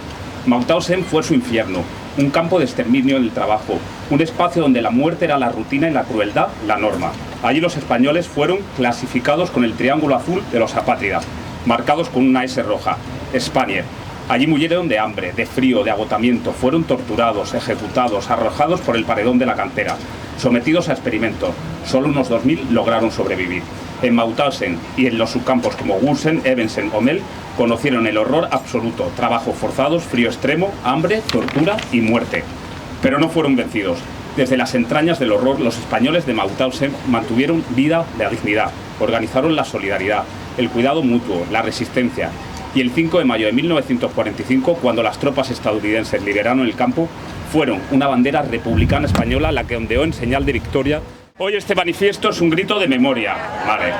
Mauthausen fue su infierno, un campo de exterminio del trabajo, un espacio donde la muerte era la rutina y la crueldad la norma. Allí los españoles fueron clasificados con el triángulo azul de los apátridas, marcados con una S roja, Spanier. Allí murieron de hambre, de frío, de agotamiento, fueron torturados, ejecutados, arrojados por el paredón de la cantera, sometidos a experimentos. Solo unos 2.000 lograron sobrevivir. En Mauthausen y en los subcampos como Gürzen, Evensen o Mel conocieron el horror absoluto, trabajos forzados, frío extremo, hambre, tortura y muerte. Pero no fueron vencidos. Desde las entrañas del horror, los españoles de Mauthausen mantuvieron vida de dignidad, organizaron la solidaridad, el cuidado mutuo, la resistencia. Y el 5 de mayo de 1945, cuando las tropas estadounidenses liberaron el campo, fueron una bandera republicana española la que ondeó en señal de victoria. Hoy este manifiesto es un grito de memoria, ¿vale?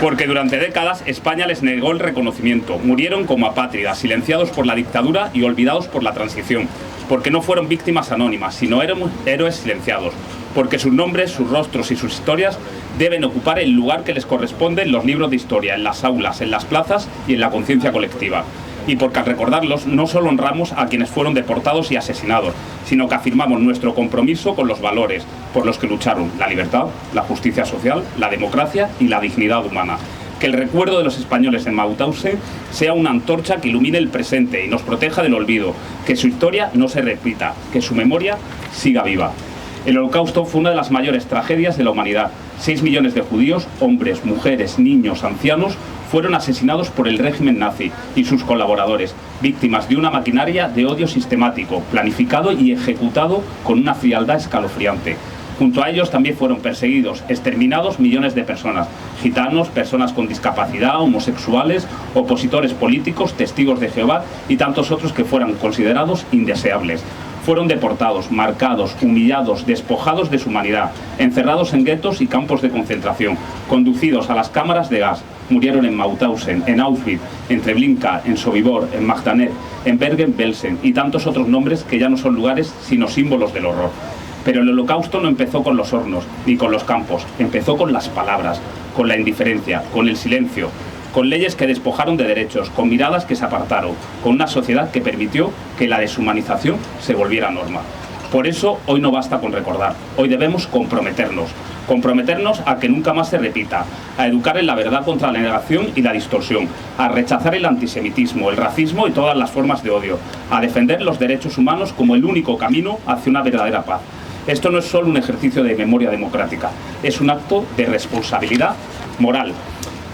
Porque durante décadas España les negó el reconocimiento, murieron como apátridas, silenciados por la dictadura y olvidados por la transición, porque no fueron víctimas anónimas, sino héroes silenciados, porque sus nombres, sus rostros y sus historias deben ocupar el lugar que les corresponde en los libros de historia, en las aulas, en las plazas y en la conciencia colectiva. Y porque al recordarlos no solo honramos a quienes fueron deportados y asesinados, sino que afirmamos nuestro compromiso con los valores por los que lucharon: la libertad, la justicia social, la democracia y la dignidad humana. Que el recuerdo de los españoles en Mauthausen sea una antorcha que ilumine el presente y nos proteja del olvido, que su historia no se repita, que su memoria siga viva. El Holocausto fue una de las mayores tragedias de la humanidad. 6 millones de judíos, hombres, mujeres, niños, ancianos, fueron asesinados por el régimen nazi y sus colaboradores, víctimas de una maquinaria de odio sistemático, planificado y ejecutado con una frialdad escalofriante. Junto a ellos también fueron perseguidos, exterminados millones de personas: gitanos, personas con discapacidad, homosexuales, opositores políticos, testigos de Jehová y tantos otros que fueran considerados indeseables. Fueron deportados, marcados, humillados, despojados de su humanidad, encerrados en guetos y campos de concentración, conducidos a las cámaras de gas. Murieron en Mauthausen, en Auschwitz, en Treblinka, en Sobibor, en Majdanek, en Bergen-Belsen y tantos otros nombres que ya no son lugares sino símbolos del horror. Pero el Holocausto no empezó con los hornos ni con los campos, empezó con las palabras, con la indiferencia, con el silencio, con leyes que despojaron de derechos, con miradas que se apartaron, con una sociedad que permitió que la deshumanización se volviera norma. Por eso hoy no basta con recordar, hoy debemos comprometernos a que nunca más se repita, a educar en la verdad contra la negación y la distorsión, a rechazar el antisemitismo, el racismo y todas las formas de odio, a defender los derechos humanos como el único camino hacia una verdadera paz. Esto no es solo un ejercicio de memoria democrática, es un acto de responsabilidad moral.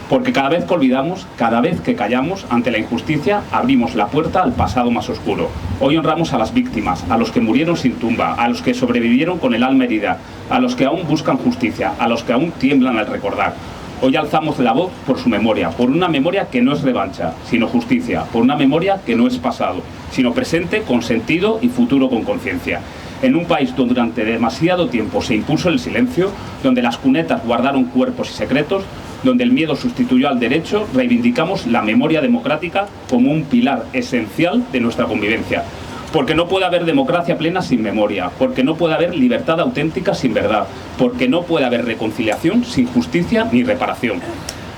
Porque cada vez que olvidamos, cada vez que callamos ante la injusticia, abrimos la puerta al pasado más oscuro. Hoy honramos a las víctimas, a los que murieron sin tumba, a los que sobrevivieron con el alma herida, a los que aún buscan justicia, a los que aún tiemblan al recordar. Hoy alzamos la voz por su memoria, por una memoria que no es revancha, sino justicia, por una memoria que no es pasado, sino presente con sentido y futuro con conciencia. En un país donde durante demasiado tiempo se impuso el silencio, donde las cunetas guardaron cuerpos y secretos, donde el miedo sustituyó al derecho, reivindicamos la memoria democrática como un pilar esencial de nuestra convivencia. Porque no puede haber democracia plena sin memoria, porque no puede haber libertad auténtica sin verdad, porque no puede haber reconciliación sin justicia ni reparación.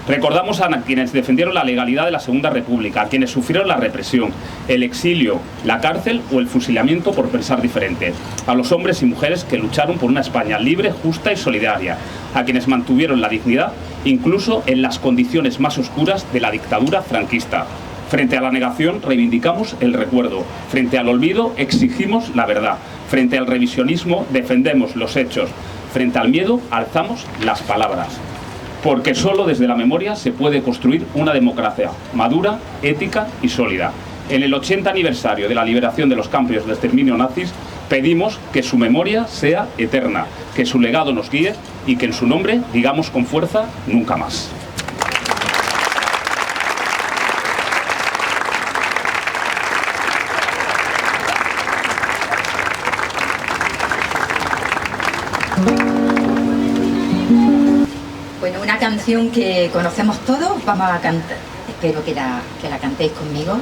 Recordamos a quienes defendieron la legalidad de la Segunda República, a quienes sufrieron la represión, el exilio, la cárcel o el fusilamiento por pensar diferente, a los hombres y mujeres que lucharon por una España libre, justa y solidaria, a quienes mantuvieron la dignidad incluso en las condiciones más oscuras de la dictadura franquista. Frente a la negación reivindicamos el recuerdo, frente al olvido exigimos la verdad, frente al revisionismo defendemos los hechos, frente al miedo alzamos las palabras. Porque solo desde la memoria se puede construir una democracia madura, ética y sólida. En el 80 aniversario de la liberación de los campos de exterminio nazis, pedimos que su memoria sea eterna, que su legado nos guíe y que en su nombre digamos con fuerza nunca más.
Bueno, una canción que conocemos todos, vamos a cantar, espero que la cantéis conmigo.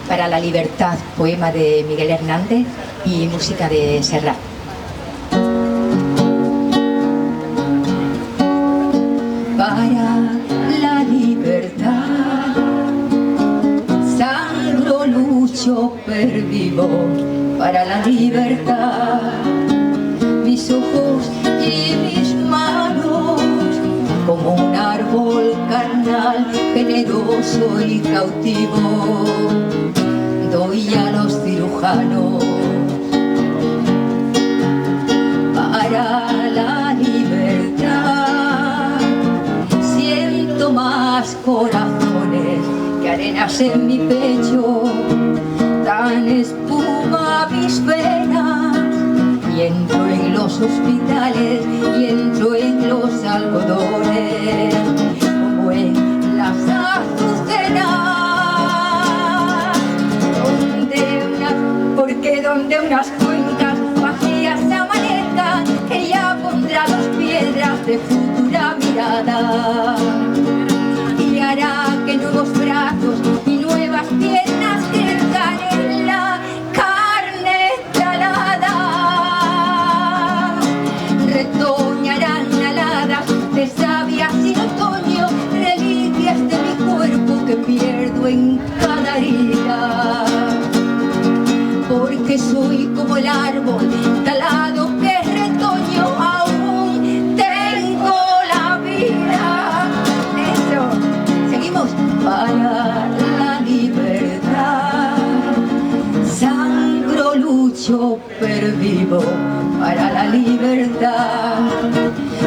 Para la libertad, poema de Miguel Hernández y música de Serrat. Para la libertad, sangro, lucho, pervivo. Para la libertad, mis ojos y mis manos, como un árbol carnal, generoso y cautivo, doy a los cirujanos. Para la libertad, corazones que arenas en mi pecho, dan espuma a mis venas, y entro en los hospitales y entro en los algodones, como en las azucenas, porque donde unas cuencas vacías amanezcan, ella pondrá dos piedras de futura mirada y hará que nuevos brazos y nuevas piernas crezcan en la carne talada. Retoñarán aladas de savia sin otoño, reliquias de mi cuerpo que pierdo en cada herida, porque soy como el árbol talado que es retoño, aún tengo la vida. Eso, seguimos. Para la libertad, sangro, lucho, pervivo para la libertad.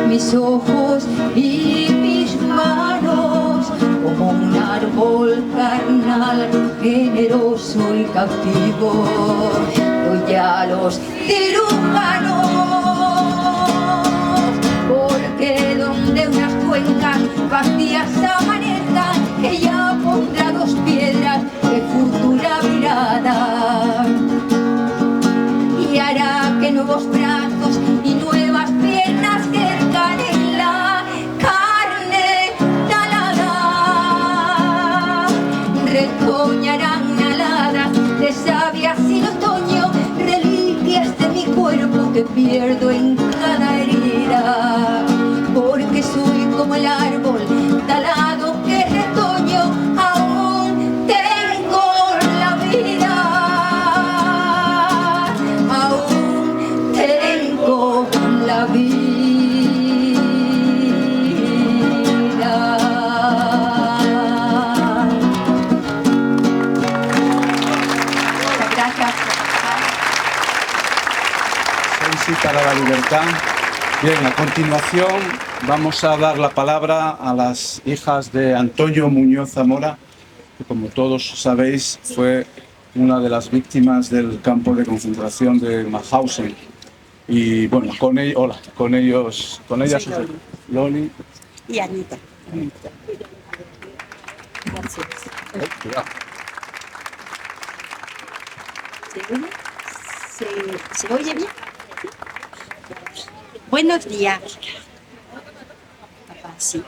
Mis ojos y mis manos, como un árbol carnal, generoso y cautivo, doy a los cirujanos, porque donde unas cuencas vacías amanezcan, ella pondrá dos piedras de futura mirada y hará que nuevos brazos y nuevas piernas crezcan en la carne talada. Retoñarán aladas de savia sin otoño, reliquias de mi cuerpo que pierdo en cada herida, porque soy como el árbol talado que es retoño, aún tengo la vida, aún tengo la vida. Muchas gracias.
Sí, para la libertad. Bien, a continuación vamos a dar la palabra a las hijas de Antonio Muñoz Zamora, que como todos sabéis fue una de las víctimas del campo de concentración de Mauthausen. Y bueno, con ellas, Loli
y Anita. Gracias. ¿Se oye bien? Buenos días. Sí.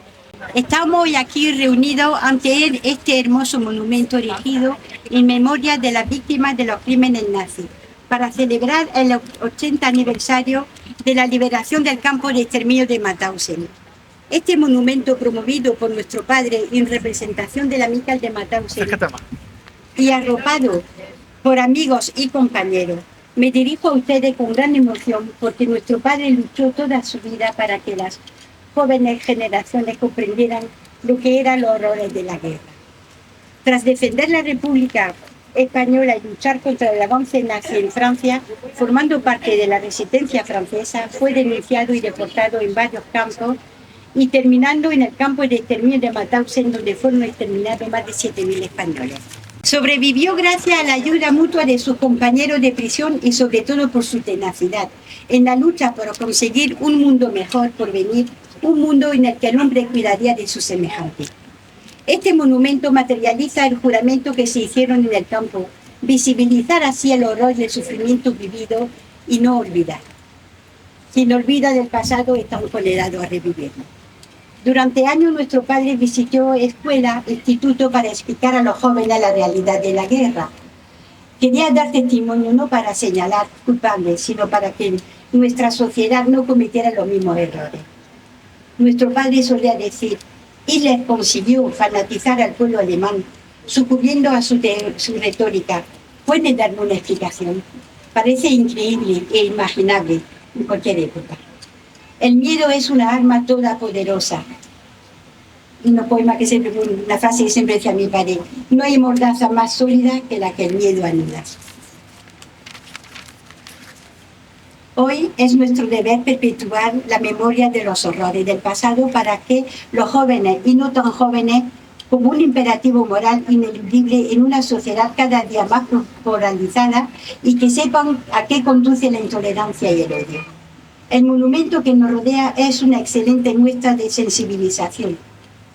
Estamos hoy aquí reunidos ante este hermoso monumento erigido en memoria de las víctimas de los crímenes nazis, para celebrar el 80 aniversario de la liberación del campo de exterminio de Mauthausen. Este monumento, promovido por nuestro padre en representación del amical de Mauthausen y arropado por amigos y compañeros, me dirijo a ustedes con gran emoción, porque nuestro padre luchó toda su vida para que las jóvenes generaciones comprendieran lo que eran los horrores de la guerra. Tras defender la República Española y luchar contra el avance nazi en Francia, formando parte de la resistencia francesa, fue denunciado y deportado en varios campos y terminando en el campo de exterminio de Mauthausen, donde fueron exterminados más de 7.000 españoles. Sobrevivió gracias a la ayuda mutua de sus compañeros de prisión y sobre todo por su tenacidad en la lucha por conseguir un mundo mejor por venir, un mundo en el que el hombre cuidaría de sus semejantes. Este monumento materializa el juramento que se hicieron en el campo, visibilizar así el horror del sufrimiento vivido y no olvidar. Quien olvida del pasado está condenado a revivirlo. Durante años nuestro padre visitó escuela, instituto para explicar a los jóvenes la realidad de la guerra. Quería dar testimonio no para señalar culpables, sino para que nuestra sociedad no cometiera los mismos errores. Nuestro padre solía decir: Hitler consiguió fanatizar al pueblo alemán, sucumbiendo a su retórica. ¿Pueden darme una explicación? Parece increíble e imaginable en cualquier época. El miedo es una arma todopoderosa. Una frase que siempre decía mi padre: no hay mordaza más sólida que la que el miedo anuda. Hoy es nuestro deber perpetuar la memoria de los horrores del pasado para que los jóvenes y no tan jóvenes como un imperativo moral ineludible en una sociedad cada día más polarizada y que sepan a qué conduce la intolerancia y el odio. El monumento que nos rodea es una excelente muestra de sensibilización.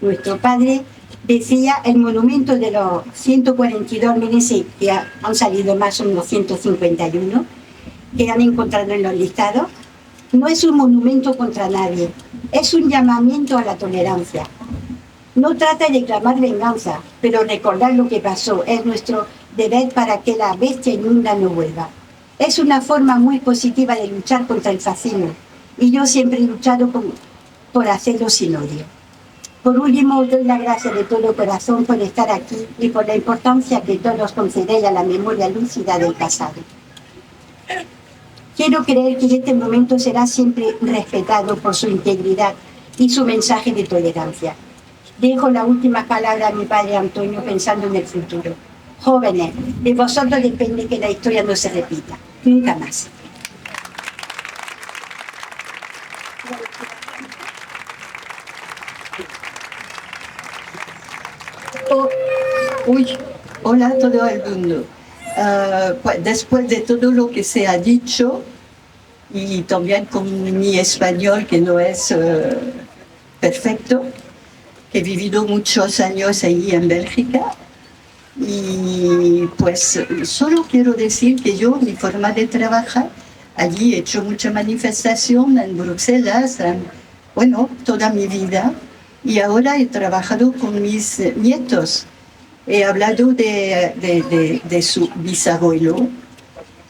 Nuestro padre decía, el monumento de los 142 meneses, que han salido más, son los 151, que han encontrado en los listados, no es un monumento contra nadie, es un llamamiento a la tolerancia. No trata de clamar venganza, pero recordar lo que pasó es nuestro deber para que la bestia inmunda no vuelva. Es una forma muy positiva de luchar contra el fascismo, y yo siempre he luchado por hacerlo sin odio. Por último, doy las gracias de todo corazón por estar aquí y por la importancia que todos concedéis a la memoria lúcida del pasado. Quiero creer que este momento será siempre respetado por su integridad y su mensaje de tolerancia. Dejo la última palabra a mi padre Antonio pensando en el futuro. Jóvenes, de vosotros depende que la historia no se repita, nunca más.
Hola a todo el mundo. Pues después de todo lo que se ha dicho, y también con mi español que no es perfecto, que he vivido muchos años ahí en Bélgica, y pues solo quiero decir que yo, mi forma de trabajar, allí he hecho mucha manifestación en Bruselas, bueno, toda mi vida, y ahora he trabajado con mis nietos. He hablado de su bisabuelo,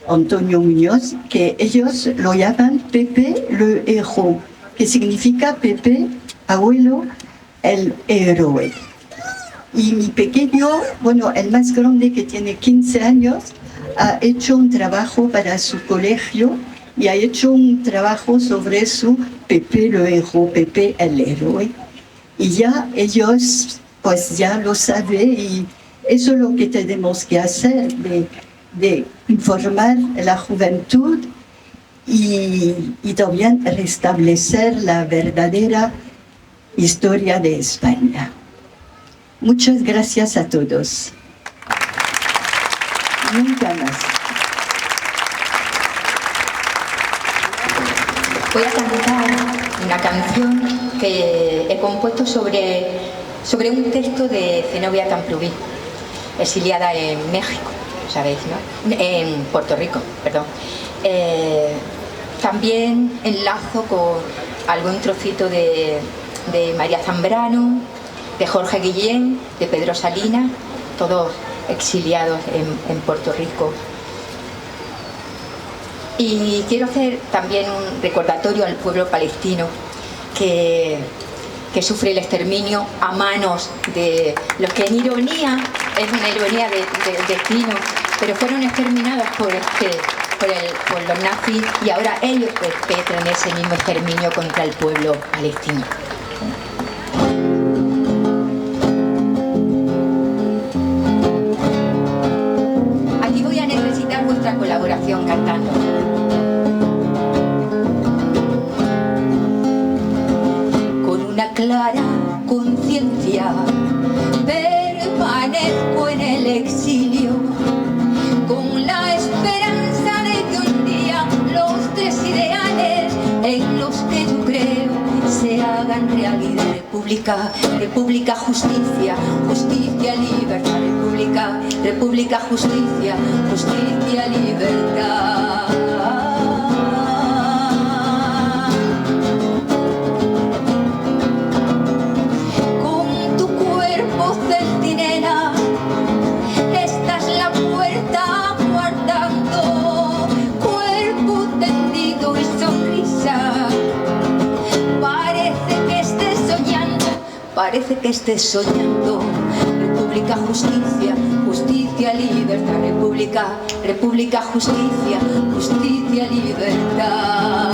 Antonio Muñoz, que ellos lo llaman Pepe le Héros, que significa Pepe, abuelo, el héroe. Y mi pequeño, bueno, el más grande, que tiene 15 años, ha hecho un trabajo para su colegio y ha hecho un trabajo sobre su Pepe le Héros, Pepe el héroe. Y ya ellos pues ya lo saben, y eso es lo que tenemos que hacer, de informar a la juventud y también restablecer la verdadera historia de España. Muchas gracias a todos. Nunca más.
Voy a cantar una canción que he compuesto sobre un texto de Zenobia Camprubí, exiliada en México, ¿sabéis, no? En Puerto Rico, perdón. También enlazo con algún trocito de María Zambrano, de Jorge Guillén, de Pedro Salinas, todos exiliados en Puerto Rico. Y quiero hacer también un recordatorio al pueblo palestino que sufre el exterminio a manos de los que, en ironía, es una ironía del destino, pero fueron exterminados por los nazis, y ahora ellos perpetran ese mismo exterminio contra el pueblo palestino. Aquí voy a necesitar vuestra colaboración cantando. Clara conciencia, permanezco en el exilio, con la esperanza de que un día los tres ideales en los que yo creo se hagan realidad. República, república, justicia, justicia, libertad. República, república, justicia, justicia, libertad. Centinela, esta es la puerta guardando, cuerpo tendido y sonrisa. Parece que estés soñando, parece que estés soñando. República, justicia, justicia, libertad. República, república, justicia, justicia, libertad.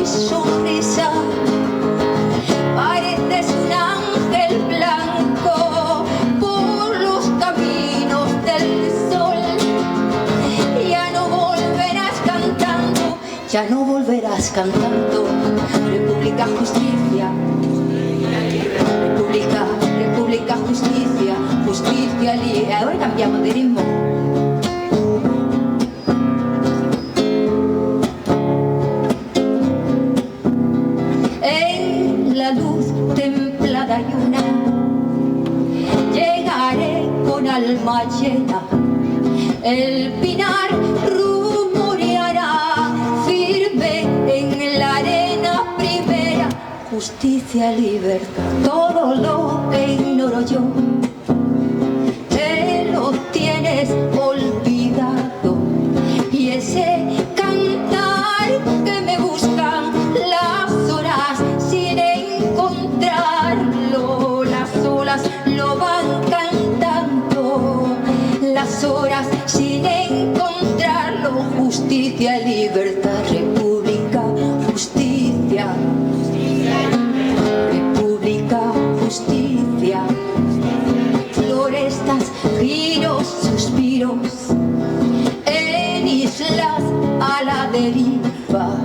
Sonrisa, pareces un ángel blanco por los caminos del sol. Ya no volverás cantando ya no volverás cantando República, justicia, República, República, justicia, justicia, ahora cambiamos de ritmo. En la luz templada y una llegaré con alma llena, el pinar rumoreará firme en la arena primera, justicia, libertad, todo lo que ignoro yo, te lo tienes olvidado, y ese cantar que me buscan las horas sin encontrarlo, las olas lo van cantando, las horas sin encontrarlo, justicia, libertad, república, justicia, república, justicia, florestas, giros, suspiros, en islas a la deriva,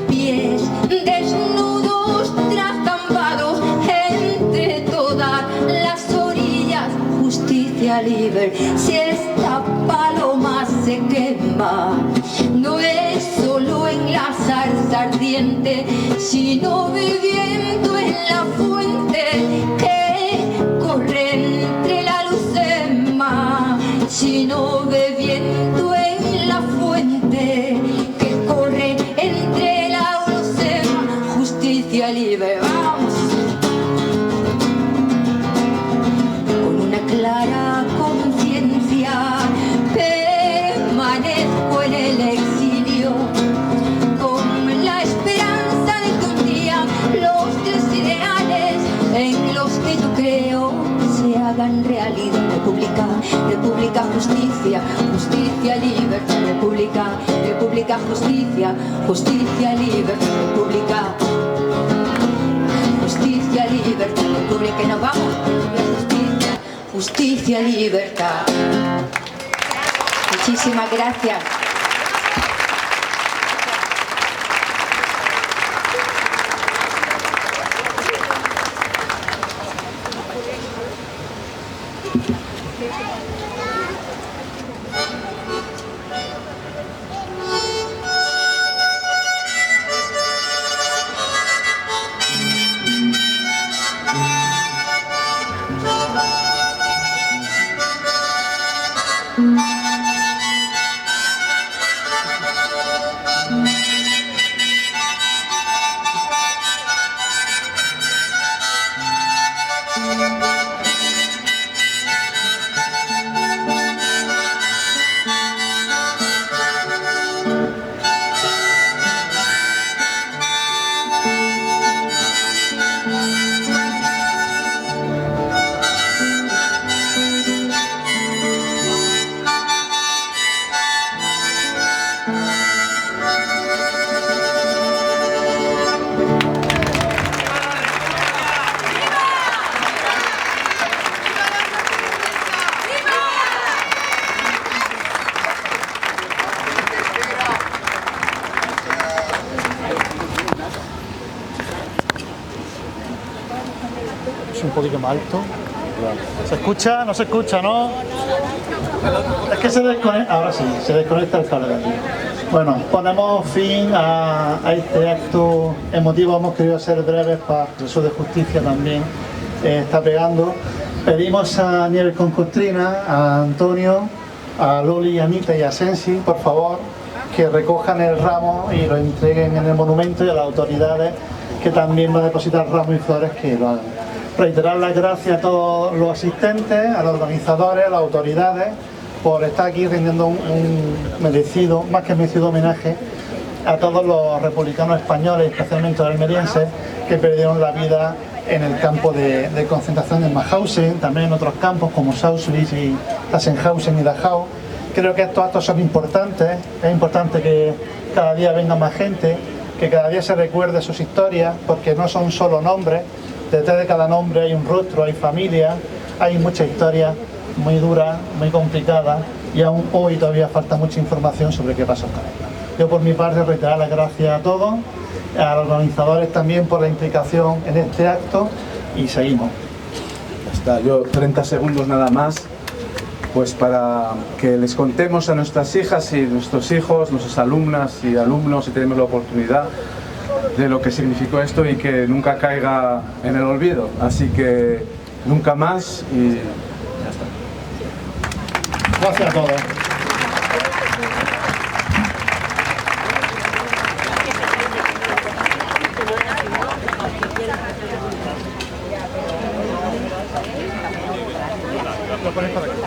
pies desnudos trastampados entre todas las orillas, justicia, libertad. Si esta paloma se quema, no es solo en la zarza ardiente, sino bebiendo en la fuente que corre entre la lucema, sino bebiendo en la fuente que corre entre la lucema, justicia, libertad. Vamos. Con una clara conciencia permanezco en el exilio, con la esperanza de que un día los tres ideales en los que yo creo se hagan realidad. República, república, justicia, justicia, libertad, república, república, justicia, justicia, libertad, república, justicia, libertad, república, y nos vamos, justicia, justicia, libertad. Muchísimas gracias.
Un poquito más alto. ¿Se escucha? ¿No se escucha, no? Es que se desconecta. Ahora sí, se desconecta el cable de aquí. Bueno, ponemos fin a este acto emotivo. Hemos querido ser breves para el proceso de justicia también está pegando. Pedimos a Nieves Concostrina, a Antonio, a Loli, a Anita y a Sensi, por favor, que recojan el ramo y lo entreguen en el monumento, y a las autoridades que también van a depositar ramos y flores que lo hagan. Reiterar las gracias a todos los asistentes, a los organizadores, a las autoridades, por estar aquí rindiendo un merecido, más que merecido homenaje a todos los republicanos españoles, especialmente los almerienses, que perdieron la vida en el campo de concentración de Mauthausen, también en otros campos como Auschwitz y Sachsenhausen y Dachau. Creo que estos actos son importantes, es importante que cada día venga más gente, que cada día se recuerde sus historias, porque no son solo nombres. Detrás de cada nombre hay un rostro, hay familia, hay mucha historia muy dura, muy complicada, y aún hoy todavía falta mucha información sobre qué pasó con ella. Yo por mi parte reiterar las gracias a todos, a los organizadores también por la implicación en este acto y seguimos.
Ya está, yo 30 segundos nada más, pues para que les contemos a nuestras hijas y nuestros hijos, nuestras alumnas y alumnos, si tenemos la oportunidad, de lo que significó esto y que nunca caiga en el olvido. Así que nunca más y ya está.
Gracias a todos. Lo ponéis para aquí.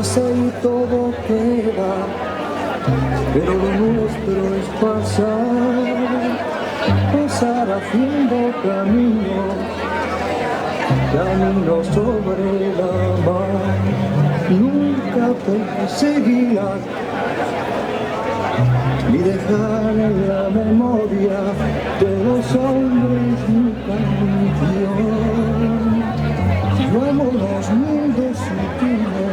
Y todo queda, pero lo nuestro es pasar haciendo camino sobre la mar, nunca perseguirla ni dejar en la memoria de los hombres mi canción. Vamos los mundos sutiles